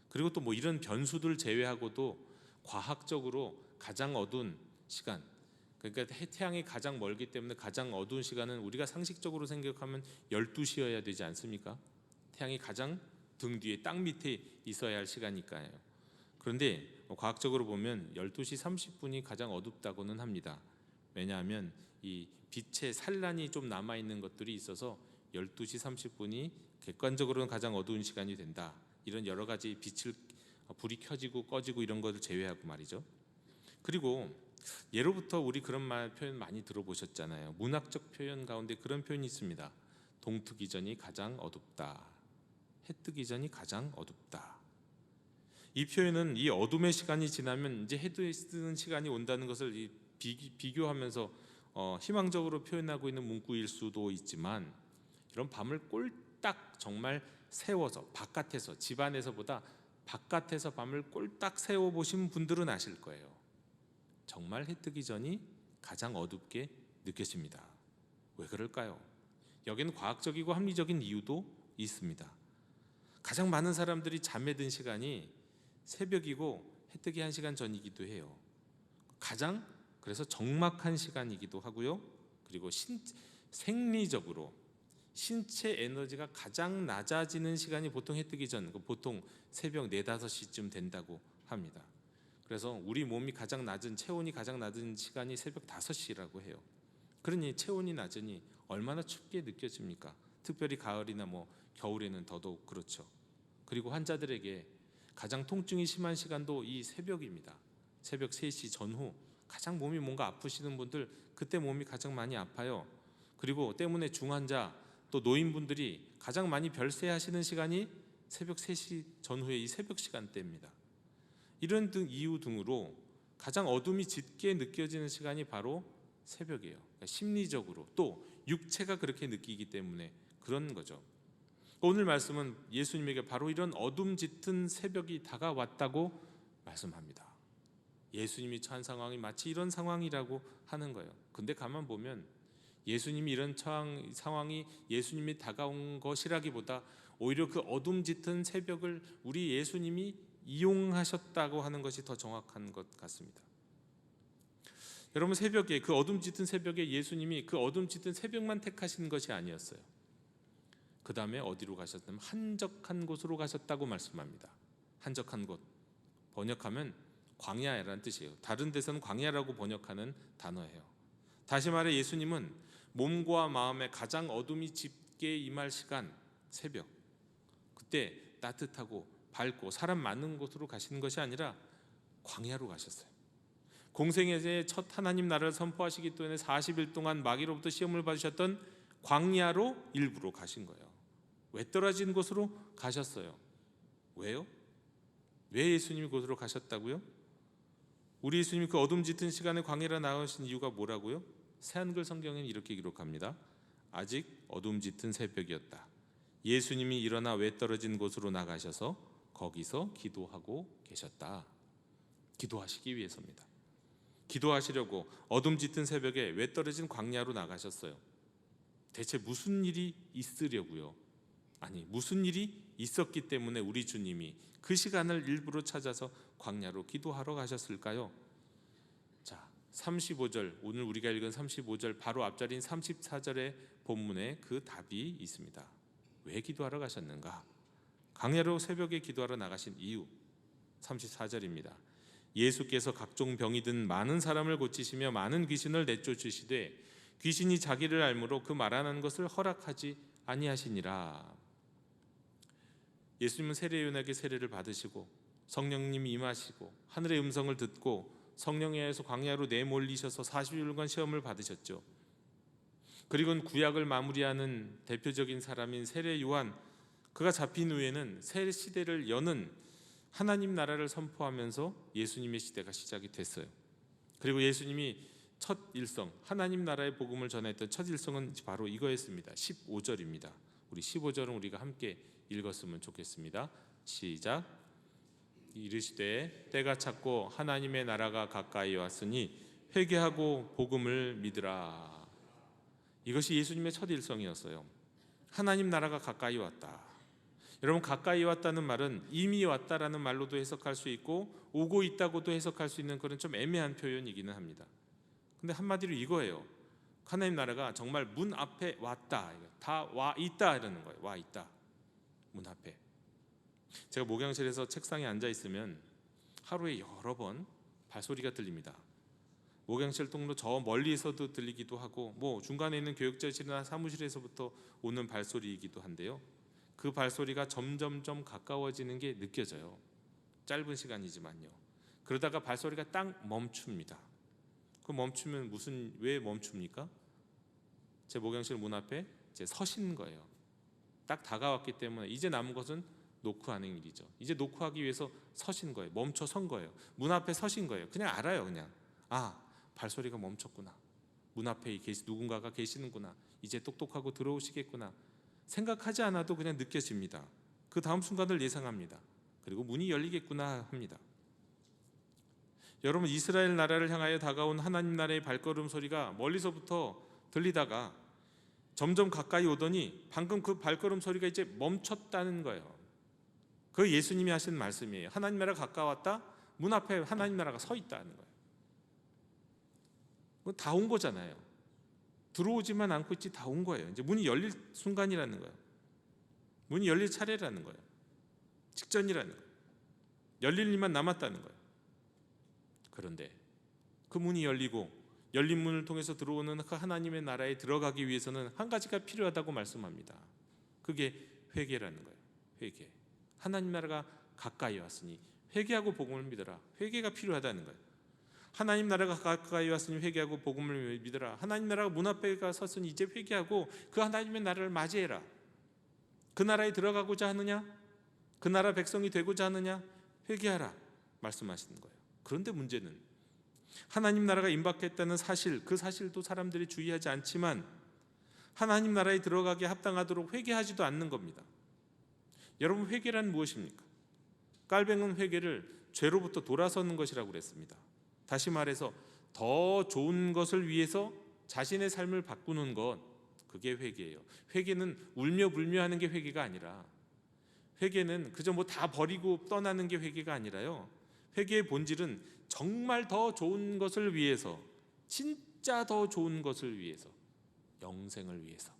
그리고 또 뭐 이런 변수들 제외하고도 과학적으로 가장 어두운 시간, 그러니까 태양이 가장 멀기 때문에 가장 어두운 시간은 우리가 상식적으로 생각하면 12시여야 되지 않습니까? 태양이 가장 등 뒤에 땅 밑에 있어야 할 시간이니까요. 그런데 과학적으로 보면 12시 30분이 가장 어둡다고는 합니다. 왜냐하면 이 빛의 산란이 좀 남아있는 것들이 있어서 12시 30분이 객관적으로는 가장 어두운 시간이 된다. 이런 여러 가지 불이 켜지고 꺼지고 이런 것을 제외하고 말이죠. 그리고 예로부터 우리 그런 표현 많이 들어보셨잖아요. 문학적 표현 가운데 그런 표현이 있습니다. 동트기 전이 가장 어둡다. 해 뜨기 전이 가장 어둡다. 이 표현은 이 어둠의 시간이 지나면 이제 해 뜨는 시간이 온다는 것을 비교하면서 희망적으로 표현하고 있는 문구일 수도 있지만 이런 밤을 꼴딱 정말 세워서 바깥에서 집 안에서보다 바깥에서 밤을 꼴딱 세워 보신 분들은 아실 거예요. 정말 해 뜨기 전이 가장 어둡게 느껴집니다. 왜 그럴까요? 여기는 과학적이고 합리적인 이유도 있습니다. 가장 많은 사람들이 잠에 든 시간이 새벽이고 해 뜨기 1시간 전이기도 해요. 가장 그래서 적막한 시간이기도 하고요. 그리고 생리적으로 신체 에너지가 가장 낮아지는 시간이 보통 해 뜨기 전, 보통 새벽 4, 5시쯤 된다고 합니다. 그래서 우리 몸이 가장 낮은 체온이 가장 낮은 시간이 새벽 5시라고 해요. 그러니 체온이 낮으니 얼마나 춥게 느껴집니까? 특별히 가을이나 겨울에는 더더욱 그렇죠. 그리고 환자들에게 가장 통증이 심한 시간도 이 새벽입니다. 새벽 3시 전후 가장 몸이 뭔가 아프시는 분들 그때 몸이 가장 많이 아파요. 그리고 때문에 중환자 또 노인분들이 가장 많이 별세하시는 시간이 새벽 3시 전후의 이 새벽 시간대입니다. 이런 이유 등으로 가장 어둠이 짙게 느껴지는 시간이 바로 새벽이에요. 그러니까 심리적으로 또 육체가 그렇게 느끼기 때문에 그런 거죠. 오늘 말씀은 예수님에게 바로 이런 어둠 짙은 새벽이 다가왔다고 말씀합니다. 예수님이 처한 상황이 마치 이런 상황이라고 하는 거예요. 근데 가만 보면 예수님이 이런 상황이 예수님이 다가온 것이라기보다 오히려 그 어둠 짙은 새벽을 우리 예수님이 이용하셨다고 하는 것이 더 정확한 것 같습니다. 여러분, 새벽에, 그 어둠 짙은 새벽에 예수님이 그 어둠 짙은 새벽만 택하신 것이 아니었어요. 그 다음에 어디로 가셨냐면 한적한 곳으로 가셨다고 말씀합니다. 한적한 곳, 번역하면 광야라는 뜻이에요. 다른 데서는 광야라고 번역하는 단어예요. 다시 말해 예수님은 몸과 마음에 가장 어둠이 짙게 임할 시간, 새벽, 그때 따뜻하고 밝고 사람 많은 곳으로 가시는 것이 아니라 광야로 가셨어요. 공생애의 첫 하나님 나라를 선포하시기 때문에 40일 동안 마귀로부터 시험을 받으셨던 광야로 일부러 가신 거예요. 왜 떨어진 곳으로 가셨어요? 왜요? 왜 예수님이 곳으로 가셨다고요? 우리 예수님이 그 어둠 짙은 시간에 광야로 나오신 이유가 뭐라고요? 새한글 성경에는 이렇게 기록합니다. 아직 어둠 짙은 새벽이었다. 예수님이 일어나 왜 떨어진 곳으로 나가셔서 거기서 기도하고 계셨다. 기도하시기 위해서입니다. 기도하시려고 어둠 짙은 새벽에 왜 떨어진 광야로 나가셨어요? 대체 무슨 일이 있으려고요? 아니, 무슨 일이 있었기 때문에 우리 주님이 그 시간을 일부러 찾아서 광야로 기도하러 가셨을까요? 자, 35절, 오늘 우리가 읽은 35절 바로 앞자리인 34절의 본문에 그 답이 있습니다. 왜 기도하러 가셨는가? 광야로 새벽에 기도하러 나가신 이유, 34절입니다. 예수께서 각종 병이 든 많은 사람을 고치시며 많은 귀신을 내쫓으시되 귀신이 자기를 알므로 그 말하는 것을 허락하지 아니하시니라. 예수님은 세례요한에게 세례를 받으시고 성령님이 임하시고 하늘의 음성을 듣고 성령에 의해서 광야로 내몰리셔서 40일간 시험을 받으셨죠. 그리고는 구약을 마무리하는 대표적인 사람인 세례요한, 그가 잡힌 후에는 새 시대를 여는 하나님 나라를 선포하면서 예수님의 시대가 시작이 됐어요. 그리고 예수님이 첫 일성, 하나님 나라의 복음을 전했던 첫 일성은 바로 이거였습니다. 15절입니다. 우리 15절은 우리가 함께 읽었으면 좋겠습니다. 시작. 이르시되 때가 찼고 하나님의 나라가 가까이 왔으니 회개하고 복음을 믿으라. 이것이 예수님의 첫 일성이었어요. 하나님 나라가 가까이 왔다. 여러분, 가까이 왔다는 말은 이미 왔다라는 말로도 해석할 수 있고 오고 있다고도 해석할 수 있는 그런 좀 애매한 표현이기는 합니다. 근데 한마디로 이거예요. 하나님 나라가 정말 문 앞에 왔다. 다 와 있다 이러는 거예요. 와 있다. 문 앞에. 제가 목양실에서 책상에 앉아 있으면 하루에 여러 번 발소리가 들립니다. 목양실 통로 저 멀리에서도 들리기도 하고 뭐 중간에 있는 교육자실이나 사무실에서부터 오는 발소리이기도 한데요. 그 발소리가 점점점 가까워지는 게 느껴져요. 짧은 시간이지만요. 그러다가 발소리가 딱 멈춥니다. 그 멈추면 왜 멈춥니까? 제 목양실 문 앞에 이제 서신 거예요. 딱 다가왔기 때문에 이제 남은 것은 노크하는 일이죠. 이제 노크하기 위해서 서신 거예요. 멈춰 선 거예요. 문 앞에 서신 거예요. 그냥 알아요. 그냥 발소리가 멈췄구나. 문 앞에 누군가가 계시는구나. 이제 똑똑하고 들어오시겠구나. 생각하지 않아도 그냥 느껴집니다. 그 다음 순간을 예상합니다. 그리고 문이 열리겠구나 합니다. 여러분, 이스라엘 나라를 향하여 다가온 하나님 나라의 발걸음 소리가 멀리서부터 들리다가 점점 가까이 오더니 방금 그 발걸음 소리가 이제 멈췄다는 거예요. 그 예수님이 하신 말씀이에요. 하나님 나라가 가까웠다. 문 앞에 하나님 나라가 서 있다는 거예요. 다 온 거잖아요. 들어오지만 않고 있지 다 온 거예요. 이제 문이 열릴 순간이라는 거예요. 문이 열릴 차례라는 거예요. 직전이라는 거예요. 열릴 일만 남았다는 거예요. 그런데 그 문이 열리고 열린 문을 통해서 들어오는 그 하나님의 나라에 들어가기 위해서는 한 가지가 필요하다고 말씀합니다. 그게 회개라는 거예요. 회개. 하나님 나라가 가까이 왔으니 회개하고 복음을 믿어라. 회개가 필요하다는 거예요. 하나님 나라가 가까이 왔으니 회개하고 복음을 믿어라. 하나님 나라가 문 앞에 섰으니 이제 회개하고 그 하나님의 나라를 맞이해라. 그 나라에 들어가고자 하느냐? 그 나라 백성이 되고자 하느냐? 회개하라 말씀하시는 거예요. 그런데 문제는 하나님 나라가 임박했다는 사실, 그 사실도 사람들이 주의하지 않지만 하나님 나라에 들어가게 합당하도록 회개하지도 않는 겁니다. 여러분, 회개란 무엇입니까? 깔뱅은 회개를 죄로부터 돌아서는 것이라고 그랬습니다. 다시 말해서 더 좋은 것을 위해서 자신의 삶을 바꾸는 것, 그게 회개예요. 회개는 울며 불며 하는 게 회개가 아니라, 회개는 그저 뭐 다 버리고 떠나는 게 회개가 아니라요, 회개의 본질은 정말 더 좋은 것을 위해서, 진짜 더 좋은 것을 위해서, 영생을 위해서,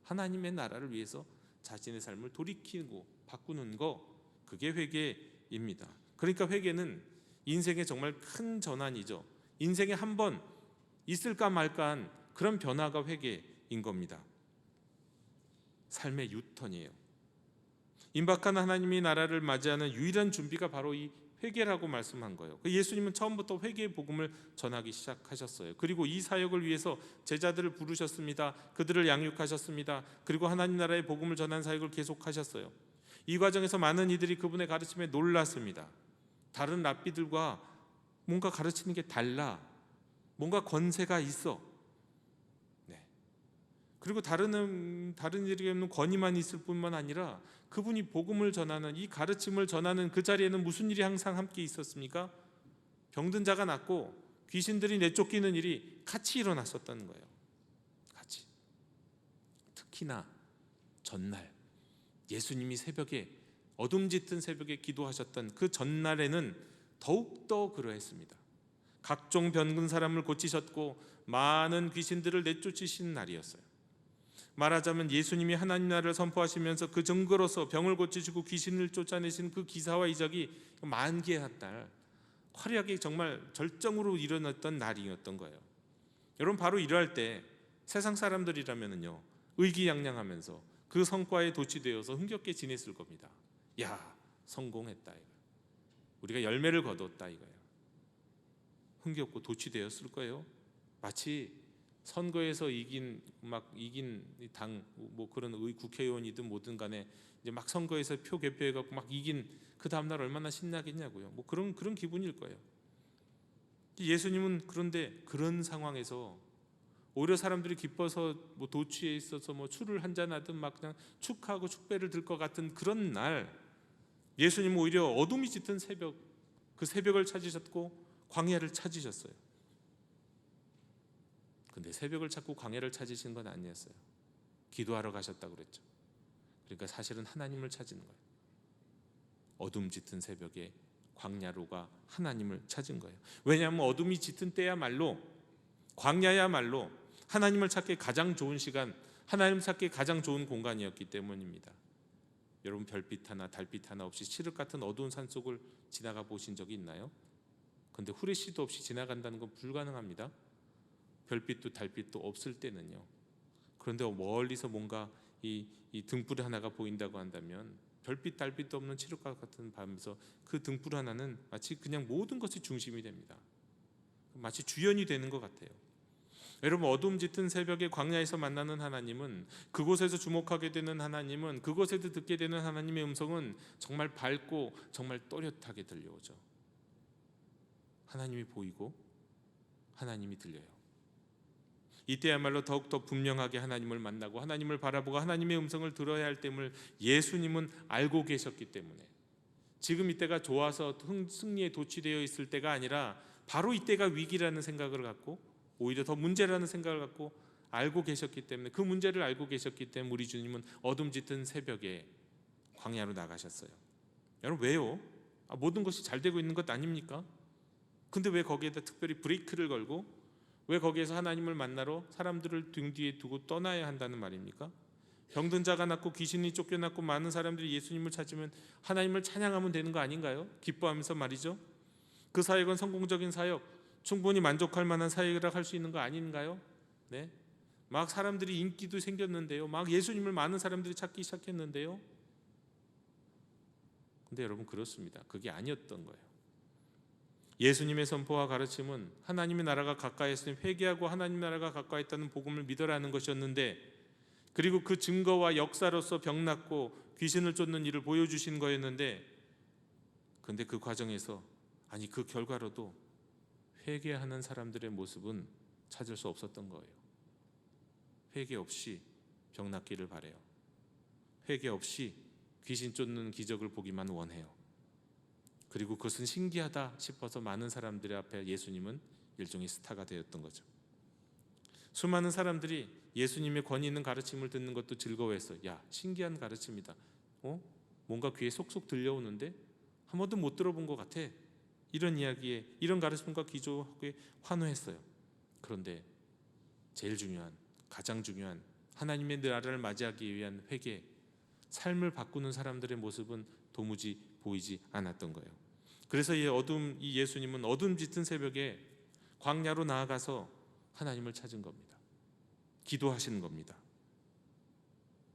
하나님의 나라를 위해서 자신의 삶을 돌이키고 바꾸는 거, 그게 회개입니다. 그러니까 회개는 인생의 정말 큰 전환이죠. 인생에 한 번 있을까 말까한 그런 변화가 회개인 겁니다. 삶의 유턴이에요. 임박한 하나님의 나라를 맞이하는 유일한 준비가 바로 이 회개라고 말씀한 거예요. 예수님은 처음부터 회개의 복음을 전하기 시작하셨어요. 그리고 이 사역을 위해서 제자들을 부르셨습니다. 그들을 양육하셨습니다. 그리고 하나님 나라의 복음을 전하는 사역을 계속하셨어요. 이 과정에서 많은 이들이 그분의 가르침에 놀랐습니다. 다른 랍비들과 뭔가 가르치는 게 달라, 뭔가 권세가 있어. 네. 그리고 다른 이들에게는 권위만 있을 뿐만 아니라 그분이 복음을 전하는, 이 가르침을 전하는 그 자리에는 무슨 일이 항상 함께 있었습니까? 병든 자가 낫고 귀신들이 내쫓기는 일이 같이 일어났었다는 거예요. 같이. 특히나 전날 예수님이 새벽에, 어둠 짙은 새벽에 기도하셨던 그 전날에는 더욱더 그러했습니다. 각종 병든 사람을 고치셨고 많은 귀신들을 내쫓으신 날이었어요. 말하자면 예수님이 하나님 나라를 선포하시면서 그 증거로서 병을 고치시고 귀신을 쫓아내신 그 기사와 이적이 만개한 날, 화려하게 정말 절정으로 일어났던 날이었던 거예요. 여러분, 바로 이러할 때 세상 사람들이라면요, 의기양양하면서 그 성과에 도취되어서 흥겹게 지냈을 겁니다. 야, 성공했다 이거. 우리가 열매를 거뒀다 이거예요. 흥겹고 도취되었을 거예요. 마치 선거에서 이긴 당 뭐 그런 국회의원이든 뭐든 간에 이제 막 선거에서 표 개표해 갖고 막 이긴 그 다음 날 얼마나 신나겠냐고요. 뭐 그런 기분일 거예요. 예수님은 그런데 그런 상황에서 오히려 사람들이 기뻐서 뭐 도취에 있어서 뭐 술을 한잔 하든 막 그냥 축하하고 축배를 들 것 같은 그런 날, 예수님은 오히려 어둠이 짙은 새벽, 그 새벽을 찾으셨고 광야를 찾으셨어요. 근데 새벽을 찾고 광야를 찾으신 건 아니었어요. 기도하러 가셨다고 그랬죠. 그러니까 사실은 하나님을 찾은 거예요. 어둠 짙은 새벽에 광야로가 하나님을 찾은 거예요. 왜냐하면 어둠이 짙은 때야말로, 광야야말로 하나님을 찾기 가장 좋은 시간, 하나님 찾기 가장 좋은 공간이었기 때문입니다. 여러분, 별빛 하나 달빛 하나 없이 칠흑 같은 어두운 산속을 지나가 보신 적이 있나요? 근데 후레쉬도 없이 지나간다는 건 불가능합니다. 별빛도 달빛도 없을 때는요. 그런데 멀리서 뭔가 이 등불 하나가 보인다고 한다면, 별빛 달빛도 없는 칠흑과 같은 밤에서 그 등불 하나는 마치 그냥 모든 것이 중심이 됩니다. 마치 주연이 되는 것 같아요. 여러분, 어둠 짙은 새벽에 광야에서 만나는 하나님은, 그곳에서 주목하게 되는 하나님은, 그곳에서 듣게 되는 하나님의 음성은 정말 밝고 정말 또렷하게 들려오죠. 하나님이 보이고 하나님이 들려요. 이때야말로 더욱더 분명하게 하나님을 만나고 하나님을 바라보고 하나님의 음성을 들어야 할 때임을 예수님은 알고 계셨기 때문에, 지금 이때가 좋아서 승리에 도취되어 있을 때가 아니라 바로 이때가 위기라는 생각을 갖고, 오히려 더 문제라는 생각을 갖고 알고 계셨기 때문에, 그 문제를 알고 계셨기 때문에 우리 주님은 어둠 짙은 새벽에 광야로 나가셨어요. 여러분, 왜요? 모든 것이 잘 되고 있는 것 아닙니까? 근데 왜 거기에다 특별히 브레이크를 걸고, 왜 거기에서 하나님을 만나러 사람들을 등 뒤에 두고 떠나야 한다는 말입니까? 병든 자가 낫고 귀신이 쫓겨났고 많은 사람들이 예수님을 찾으면 하나님을 찬양하면 되는 거 아닌가요? 기뻐하면서 말이죠. 그 사역은 성공적인 사역, 충분히 만족할 만한 사역이라 할 수 있는 거 아닌가요? 네, 막 사람들이 인기도 생겼는데요, 막 예수님을 많은 사람들이 찾기 시작했는데요. 근데 여러분, 그렇습니다. 그게 아니었던 거예요. 예수님의 선포와 가르침은 하나님의 나라가 가까이 있으니 회개하고 하나님 나라가 가까이 있다는 복음을 믿으라는 것이었는데, 그리고 그 증거와 역사로서 병 낫고 귀신을 쫓는 일을 보여주신 거였는데, 근데 그 과정에서, 아니 그 결과로도 회개하는 사람들의 모습은 찾을 수 없었던 거예요. 회개 없이 병 낫기를 바래요. 회개 없이 귀신 쫓는 기적을 보기만 원해요. 그리고 그것은 신기하다 싶어서 많은 사람들 앞에 예수님은 일종의 스타가 되었던 거죠. 수많은 사람들이 예수님의 권위 있는 가르침을 듣는 것도 즐거워했어요. 야, 신기한 가르침이다. 뭔가 귀에 속속 들려오는데 한 번도 못 들어본 것 같아. 이런 이야기에, 이런 가르침과 기조에 환호했어요. 그런데 제일 중요한, 가장 중요한 하나님의 나라를 맞이하기 위한 회개, 삶을 바꾸는 사람들의 모습은 도무지 보이지 않았던 거예요. 그래서 이 예수님은 어둠 짙은 새벽에 광야로 나아가서 하나님을 찾은 겁니다. 기도하시는 겁니다.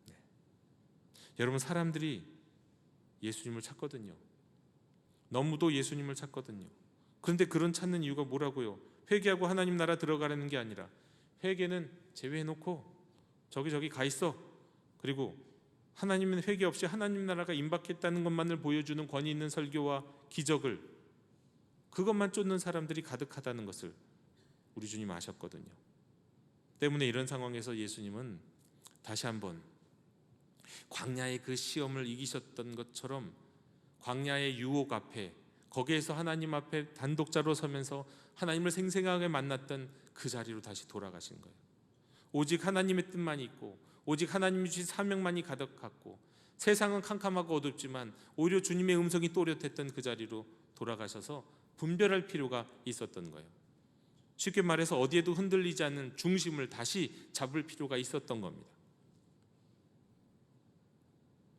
네. 여러분, 사람들이 예수님을 찾거든요. 너무도 예수님을 찾거든요. 그런데 그런 찾는 이유가 뭐라고요? 회개하고 하나님 나라 들어가려는 게 아니라, 회개는 제외해놓고 저기 가 있어. 그리고 하나님은 회개 없이 하나님 나라가 임박했다는 것만을 보여주는 권위 있는 설교와 기적을, 그것만 쫓는 사람들이 가득하다는 것을 우리 주님 아셨거든요. 때문에 이런 상황에서 예수님은 다시 한번 광야의 그 시험을 이기셨던 것처럼 광야의 유혹 앞에, 거기에서 하나님 앞에 단독자로 서면서 하나님을 생생하게 만났던 그 자리로 다시 돌아가신 거예요. 오직 하나님의 뜻만 있고 오직 하나님이 주신 사명만이 가득했고, 세상은 캄캄하고 어둡지만 오히려 주님의 음성이 또렷했던 그 자리로 돌아가셔서 분별할 필요가 있었던 거예요. 쉽게 말해서 어디에도 흔들리지 않는 중심을 다시 잡을 필요가 있었던 겁니다.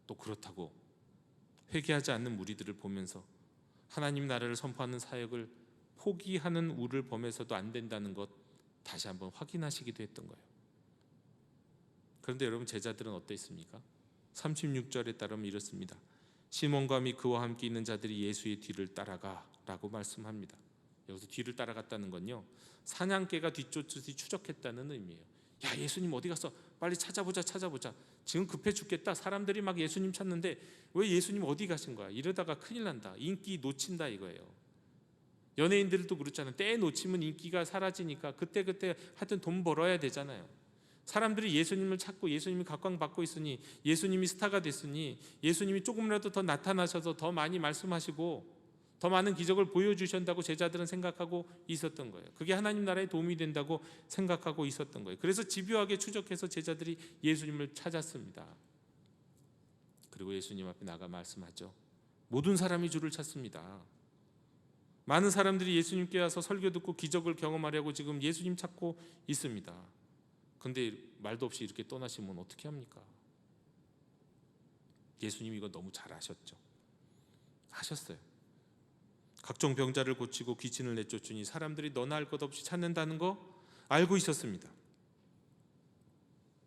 또 그렇다고 회개하지 않는 무리들을 보면서 하나님 나라를 선포하는 사역을 포기하는 우를 범해서도 안 된다는 것 다시 한번 확인하시기도 했던 거예요. 그런데 여러분, 제자들은 어땠습니까? 36절에 따르면 이렇습니다. 시몬과 및 그와 함께 있는 자들이 예수의 뒤를 따라가 라고 말씀합니다. 여기서 뒤를 따라갔다는 건요, 사냥개가 뒤쫓듯이 추적했다는 의미예요. 야, 예수님 어디 갔어? 빨리 찾아보자. 지금 급해 죽겠다. 사람들이 막 예수님 찾는데 왜 예수님 어디 가신 거야? 이러다가 큰일 난다. 인기 놓친다 이거예요. 연예인들도 그렇잖아요. 때에 놓치면 인기가 사라지니까 그때 하여튼 돈 벌어야 되잖아요. 사람들이 예수님을 찾고 예수님이 각광받고 있으니, 예수님이 스타가 됐으니, 예수님이 조금이라도 더 나타나셔서 더 많이 말씀하시고 더 많은 기적을 보여주신다고 제자들은 생각하고 있었던 거예요. 그게 하나님 나라에 도움이 된다고 생각하고 있었던 거예요. 그래서 집요하게 추적해서 제자들이 예수님을 찾았습니다. 그리고 예수님 앞에 나가 말씀하죠. 모든 사람이 주를 찾습니다. 많은 사람들이 예수님께 와서 설교 듣고 기적을 경험하려고 지금 예수님 찾고 있습니다. 근데 말도 없이 이렇게 떠나시면 어떻게 합니까? 예수님이 이거 너무 잘 아셨죠. 하셨어요. 각종 병자를 고치고 귀신을 내쫓으니 사람들이 너나 할 것 없이 찾는다는 거 알고 있었습니다.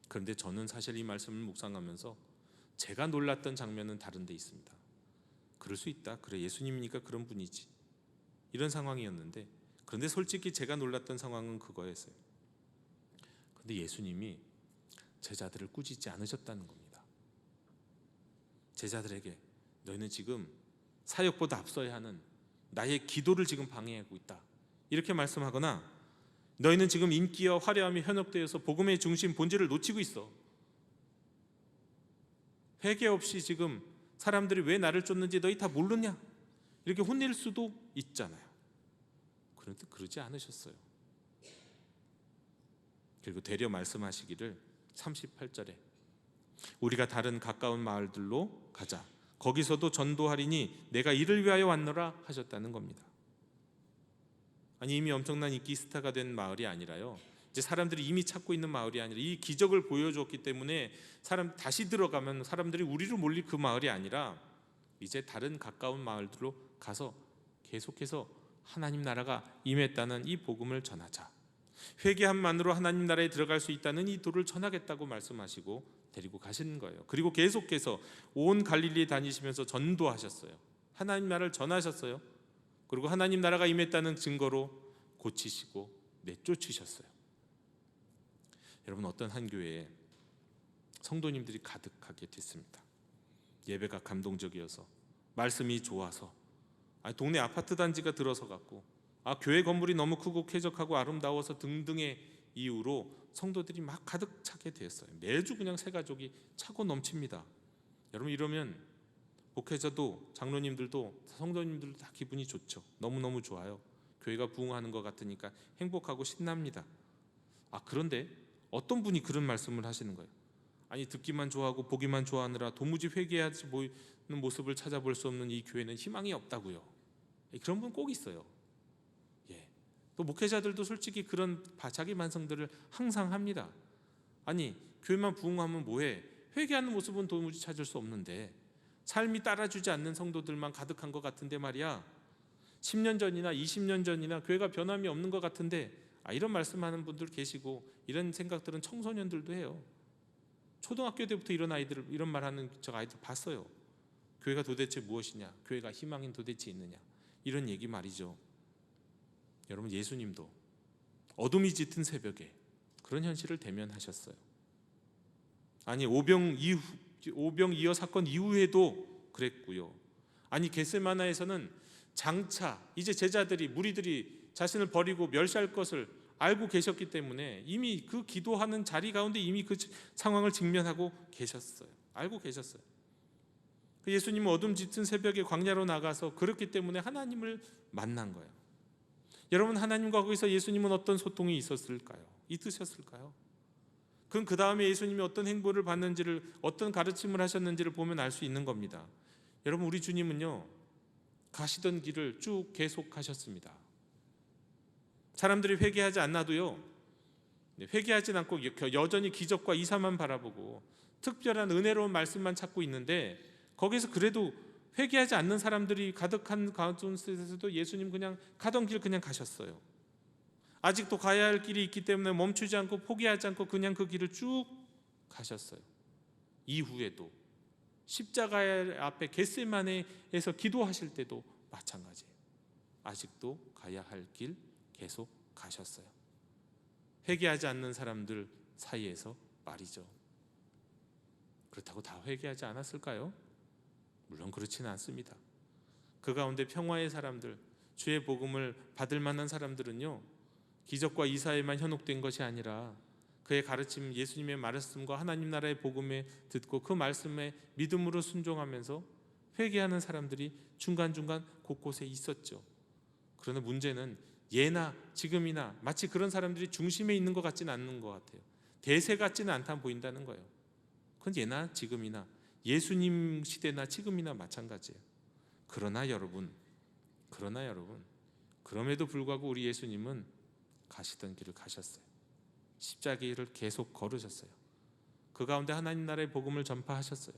그런데 저는 사실 이 말씀을 묵상하면서 제가 놀랐던 장면은 다른 데 있습니다. 그럴 수 있다. 그래, 예수님이니까 그런 분이지. 이런 상황이었는데, 그런데 솔직히 제가 놀랐던 상황은 그거였어요. 근데 예수님이 제자들을 꾸짖지 않으셨다는 겁니다. 제자들에게 너희는 지금 사역보다 앞서야 하는 나의 기도를 지금 방해하고 있다, 이렇게 말씀하거나, 너희는 지금 인기와 화려함이 현혹되어서 복음의 중심 본질을 놓치고 있어. 회개 없이 지금 사람들이 왜 나를 쫓는지 너희 다 모르냐, 이렇게 혼낼 수도 있잖아요. 그런데 그러지 않으셨어요. 그리고 되려 말씀하시기를 38절에 우리가 다른 가까운 마을들로 가자. 거기서도 전도하리니 내가 이를 위하여 왔노라 하셨다는 겁니다. 아니, 이미 엄청난 인기 스타가 된 마을이 아니라요, 이제 사람들이 이미 찾고 있는 마을이 아니라 이 기적을 보여줬기 때문에 다시 들어가면 사람들이 우리로 몰릴 그 마을이 아니라 이제 다른 가까운 마을들로 가서 계속해서 하나님 나라가 임했다는 이 복음을 전하자. 회개함만으로 하나님 나라에 들어갈 수 있다는 이 도를 전하겠다고 말씀하시고 데리고 가시는 거예요. 그리고 계속해서 온 갈릴리에 다니시면서 전도하셨어요. 하나님 나라를 전하셨어요. 그리고 하나님 나라가 임했다는 증거로 고치시고 내쫓으셨어요. 여러분, 어떤 한 교회에 성도님들이 가득하게 됐습니다. 예배가 감동적이어서, 말씀이 좋아서, 동네 아파트 단지가 들어서 갔고, 교회 건물이 너무 크고 쾌적하고 아름다워서 등등의 이유로 성도들이 막 가득 차게 되었어요. 매주 그냥 새 가족이 차고 넘칩니다. 여러분, 이러면 목회자도, 장로님들도, 성도님들도 다 기분이 좋죠. 너무너무 좋아요. 교회가 부흥하는 것 같으니까 행복하고 신납니다. 그런데 어떤 분이 그런 말씀을 하시는 거예요. 아니, 듣기만 좋아하고 보기만 좋아하느라 도무지 회개하지 보이는 모습을 찾아볼 수 없는 이 교회는 희망이 없다고요. 그런 분 꼭 있어요. 또 목회자들도 솔직히 그런 자기 반성들을 항상 합니다. 아니, 교회만 부흥하면 뭐해? 회개하는 모습은 도무지 찾을 수 없는데, 삶이 따라주지 않는 성도들만 가득한 것 같은데 말이야. 10년 전이나 20년 전이나 교회가 변함이 없는 것 같은데, 이런 말씀하는 분들 계시고, 이런 생각들은 청소년들도 해요. 초등학교 때부터 이런 말하는 저 아이들 봤어요. 교회가 도대체 무엇이냐? 교회가 희망이 도대체 있느냐? 이런 얘기 말이죠. 여러분, 예수님도 어둠이 짙은 새벽에 그런 현실을 대면하셨어요. 아니, 오병이어 사건 이후에도 그랬고요. 아니, 겟세마나에서는 장차 이제 제자들이, 무리들이 자신을 버리고 멸시할 것을 알고 계셨기 때문에 이미 그 기도하는 자리 가운데 이미 그 상황을 직면하고 계셨어요. 알고 계셨어요. 예수님은 어둠 짙은 새벽에 광야로 나가서 그렇기 때문에 하나님을 만난 거예요. 여러분, 하나님과 거기서 예수님은 어떤 소통이 있었을까요? 있으셨을까요? 그럼 그 다음에 예수님이 어떤 행보를 받는지를, 어떤 가르침을 하셨는지를 보면 알 수 있는 겁니다. 여러분, 우리 주님은요, 가시던 길을 쭉 계속 가셨습니다. 사람들이 회개하지 않나도요, 회개하진 않고 여전히 기적과 이사만 바라보고 특별한 은혜로운 말씀만 찾고 있는데, 거기서 그래도 회개하지 않는 사람들이 가득한 가운데서도 예수님 그냥 가던 길 그냥 가셨어요. 아직도 가야 할 길이 있기 때문에 멈추지 않고 포기하지 않고 그냥 그 길을 쭉 가셨어요. 이후에도 십자가 앞에 겟세마네에서 기도하실 때도 마찬가지예요. 아직도 가야 할 길 계속 가셨어요. 회개하지 않는 사람들 사이에서 말이죠. 그렇다고 다 회개하지 않았을까요? 물론 그렇지는 않습니다. 그 가운데 평화의 사람들, 주의 복음을 받을 만한 사람들은요, 기적과 이사에만 현혹된 것이 아니라 그의 가르침, 예수님의 말씀과 하나님 나라의 복음에 듣고 그 말씀에 믿음으로 순종하면서 회개하는 사람들이 중간중간 곳곳에 있었죠. 그러나 문제는 예나 지금이나 마치 그런 사람들이 중심에 있는 것 같지는 않는 것 같아요. 대세 같지는 않다 보인다는 거예요. 그건 예나 지금이나 예수님 시대나 지금이나 마찬가지예요. 그러나 여러분, 그럼에도 불구하고 우리 예수님은 가시던 길을 가셨어요. 십자가를 계속 걸으셨어요. 그 가운데 하나님 나라의 복음을 전파하셨어요.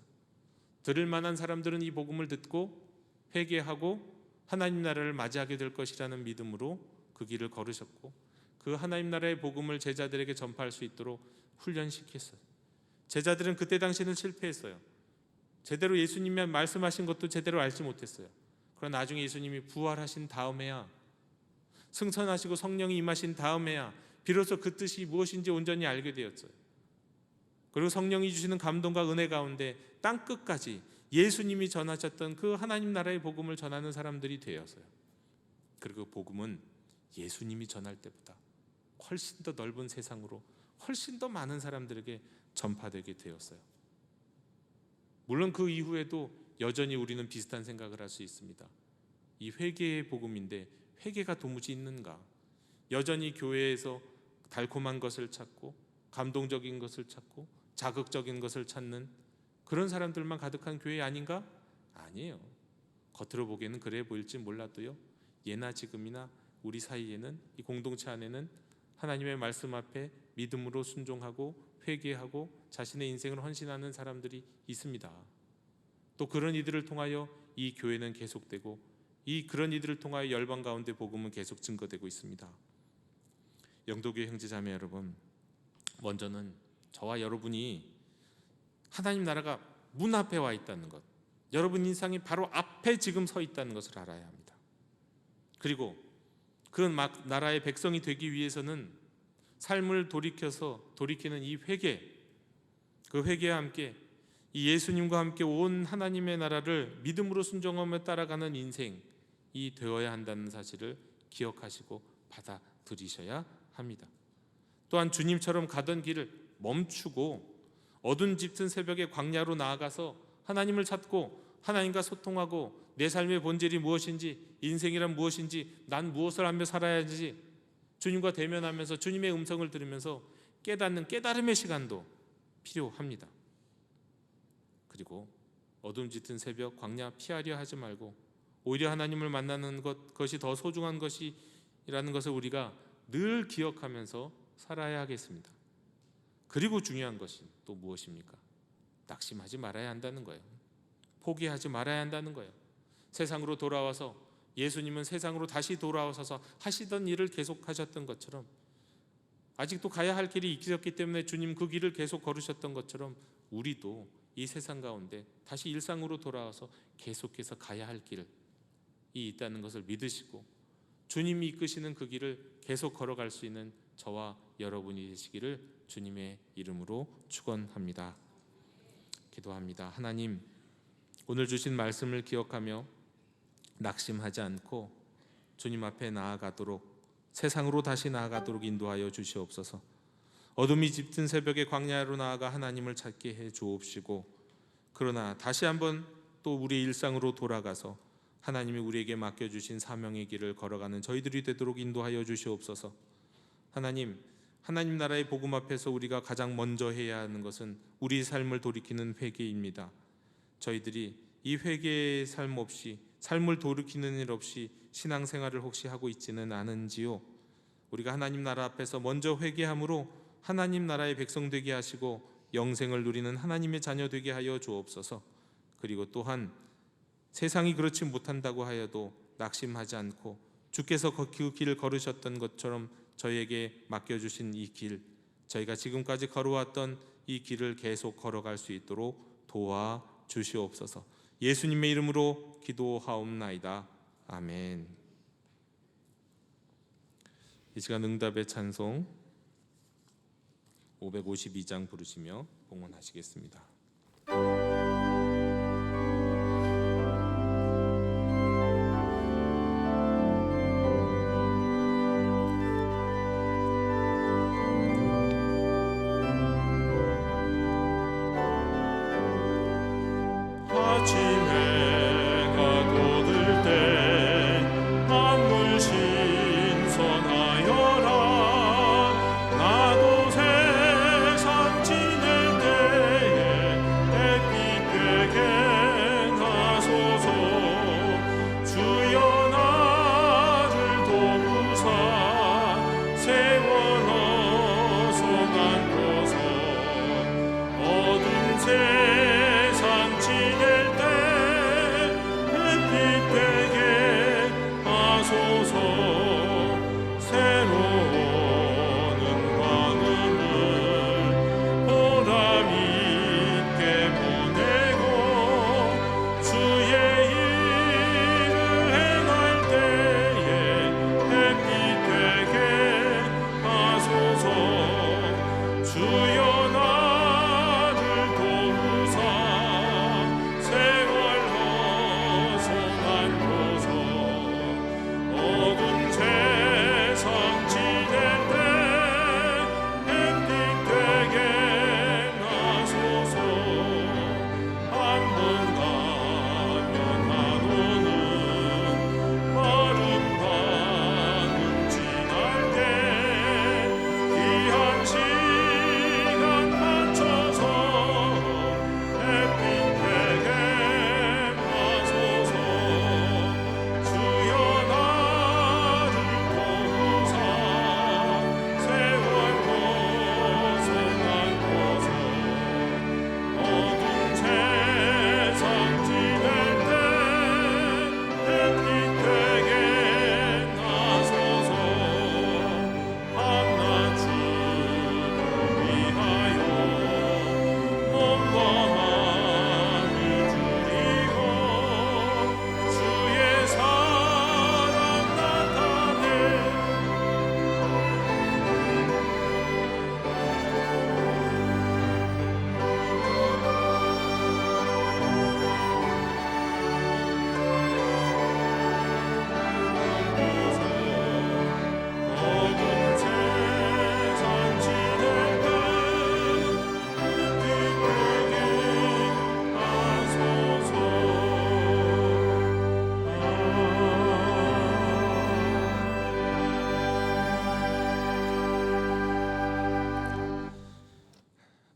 들을 만한 사람들은 이 복음을 듣고 회개하고 하나님 나라를 맞이하게 될 것이라는 믿음으로 그 길을 걸으셨고, 그 하나님 나라의 복음을 제자들에게 전파할 수 있도록 훈련시켰어요. 제자들은 그때 당시에는 실패했어요. 제대로 예수님이 말씀하신 것도 제대로 알지 못했어요. 그러나 나중에 예수님이 부활하신 다음에야, 승천하시고 성령이 임하신 다음에야 비로소 그 뜻이 무엇인지 온전히 알게 되었어요. 그리고 성령이 주시는 감동과 은혜 가운데 땅 끝까지 예수님이 전하셨던 그 하나님 나라의 복음을 전하는 사람들이 되었어요. 그리고 그 복음은 예수님이 전할 때보다 훨씬 더 넓은 세상으로 훨씬 더 많은 사람들에게 전파되게 되었어요. 물론 그 이후에도 여전히 우리는 비슷한 생각을 할 수 있습니다. 이 회개의 복음인데 회개가 도무지 있는가? 여전히 교회에서 달콤한 것을 찾고 감동적인 것을 찾고 자극적인 것을 찾는 그런 사람들만 가득한 교회 아닌가? 아니에요. 겉으로 보기에는 그래 보일지 몰라도요, 예나 지금이나 우리 사이에는, 이 공동체 안에는 하나님의 말씀 앞에 믿음으로 순종하고 회개하고 자신의 인생을 헌신하는 사람들이 있습니다. 또 그런 이들을 통하여 이 교회는 계속되고, 그런 이들을 통하여 열방 가운데 복음은 계속 증거되고 있습니다. 영도교회 형제자매 여러분, 먼저는 저와 여러분이 하나님 나라가 문 앞에 와 있다는 것, 여러분 인상이 바로 앞에 지금 서 있다는 것을 알아야 합니다. 그리고 그 나라의 백성이 되기 위해서는 삶을 돌이키는 이 회개, 그 회개와 함께 이 예수님과 함께 온 하나님의 나라를 믿음으로 순종하며 따라가는 인생이 되어야 한다는 사실을 기억하시고 받아들이셔야 합니다. 또한 주님처럼 가던 길을 멈추고 어두운 짙은 새벽에 광야로 나아가서 하나님을 찾고 하나님과 소통하고 내 삶의 본질이 무엇인지, 인생이란 무엇인지, 난 무엇을 하며 살아야지 주님과 대면하면서 주님의 음성을 들으면서 깨닫는 깨달음의 시간도 필요합니다. 그리고 어둠 짙은 새벽 광야 피하려 하지 말고 오히려 하나님을 만나는 것이 더 소중한 것이라는 것을 우리가 늘 기억하면서 살아야 하겠습니다. 그리고 중요한 것이 또 무엇입니까? 낙심하지 말아야 한다는 거예요. 포기하지 말아야 한다는 거예요. 세상으로 돌아와서 예수님은 세상으로 다시 돌아오셔서 하시던 일을 계속하셨던 것처럼, 아직도 가야 할 길이 있었기 때문에 주님 그 길을 계속 걸으셨던 것처럼 우리도 이 세상 가운데 다시 일상으로 돌아와서 계속해서 가야 할 길이 있다는 것을 믿으시고 주님이 이끄시는 그 길을 계속 걸어갈 수 있는 저와 여러분이 되시기를 주님의 이름으로 축원합니다. 기도합니다. 하나님, 오늘 주신 말씀을 기억하며 낙심하지 않고 주님 앞에 나아가도록, 세상으로 다시 나아가도록 인도하여 주시옵소서. 어둠이 짙은 새벽에 광야로 나아가 하나님을 찾게 해 주옵시고, 그러나 다시 한번 또 우리 일상으로 돌아가서 하나님이 우리에게 맡겨주신 사명의 길을 걸어가는 저희들이 되도록 인도하여 주시옵소서. 하나님 나라의 복음 앞에서 우리가 가장 먼저 해야 하는 것은 우리 삶을 돌이키는 회개입니다. 저희들이 이 회개의 삶 없이, 삶을 돌이키는 일 없이 신앙생활을 혹시 하고 있지는 않은지요? 우리가 하나님 나라 앞에서 먼저 회개함으로 하나님 나라의 백성 되게 하시고 영생을 누리는 하나님의 자녀 되게 하여 주옵소서. 그리고 또한 세상이 그렇지 못한다고 하여도 낙심하지 않고 주께서 그 길을 걸으셨던 것처럼 저희에게 맡겨주신 이 길, 저희가 지금까지 걸어왔던 이 길을 계속 걸어갈 수 있도록 도와 주시옵소서. 예수님의 이름으로 기도하옵나이다. 아멘. 이 시간 응답의 찬송 552장 부르시며 봉헌하시겠습니다. 세상 지낼 때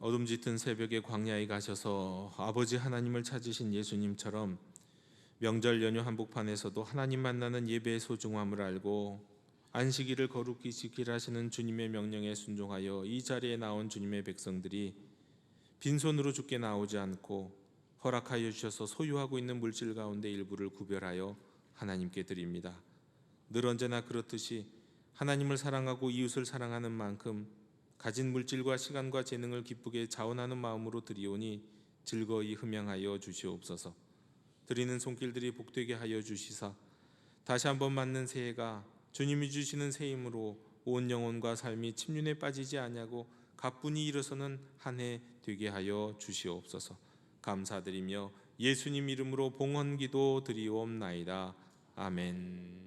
어둠 짙은 새벽에 광야에 가셔서 아버지 하나님을 찾으신 예수님처럼 명절 연휴 한복판에서도 하나님 만나는 예배의 소중함을 알고 안식일을 거룩히 지키라 하시는 주님의 명령에 순종하여 이 자리에 나온 주님의 백성들이 빈손으로 주께 나오지 않고 허락하여 주셔서 소유하고 있는 물질 가운데 일부를 구별하여 하나님께 드립니다. 늘 언제나 그렇듯이 하나님을 사랑하고 이웃을 사랑하는 만큼 가진 물질과 시간과 재능을 기쁘게 자원하는 마음으로 드리오니 즐거이 흠양하여 주시옵소서. 드리는 손길들이 복되게 하여 주시사 다시 한번 맞는 새해가 주님이 주시는 새임으로 온 영혼과 삶이 침륜에 빠지지 아니하고 가뿐히 일어서는 한 해 되게 하여 주시옵소서. 감사드리며 예수님 이름으로 봉헌기도 드리옵나이다. 아멘.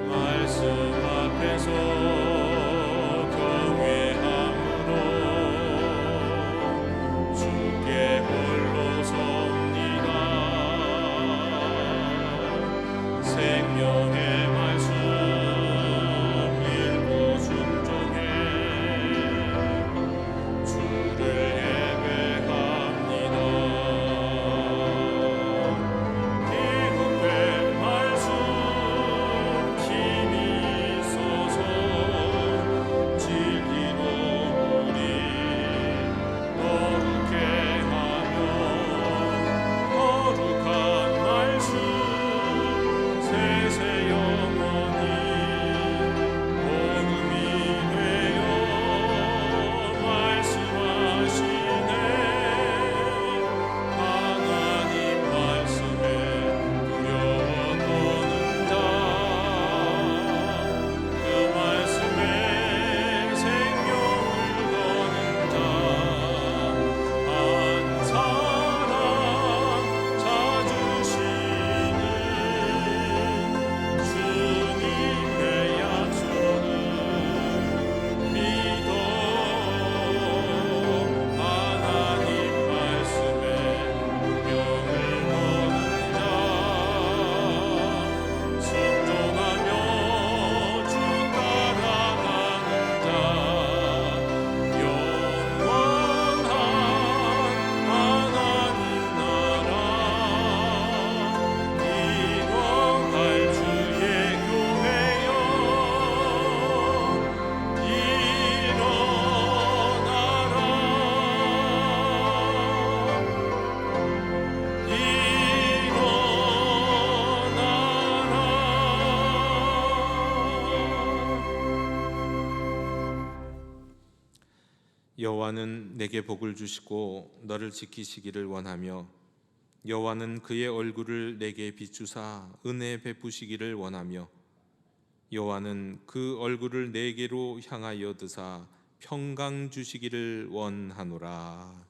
말씀 앞에서 경외함으로 주께 홀로 섭니다. 생명의 말씀 읽고 순종해 주를 예배합니다. 기록된 말씀 힘이 있어서 진리로 우리 거룩해 하며 거룩한 말씀 세세 영원히 복음이 되어 말씀하시네. 하나님 말씀에 두려워 떠는 자 그 말씀에 생명을 거는 자 한 사람 찾으시는 주님의 약속을 믿어. 하나님 말씀에 명을 거는 자 순종하며 주 따라가는 자 영원한 하나님 나라 이뤄갈 주의 교회여 여호와는 내게 복을 주시고 너를 지키시기를 원하며 여호와는 그의 얼굴을 내게 비추사 은혜 베푸시기를 원하며 여호와는 그 얼굴을 내게로 향하여 드사 평강 주시기를 원하노라.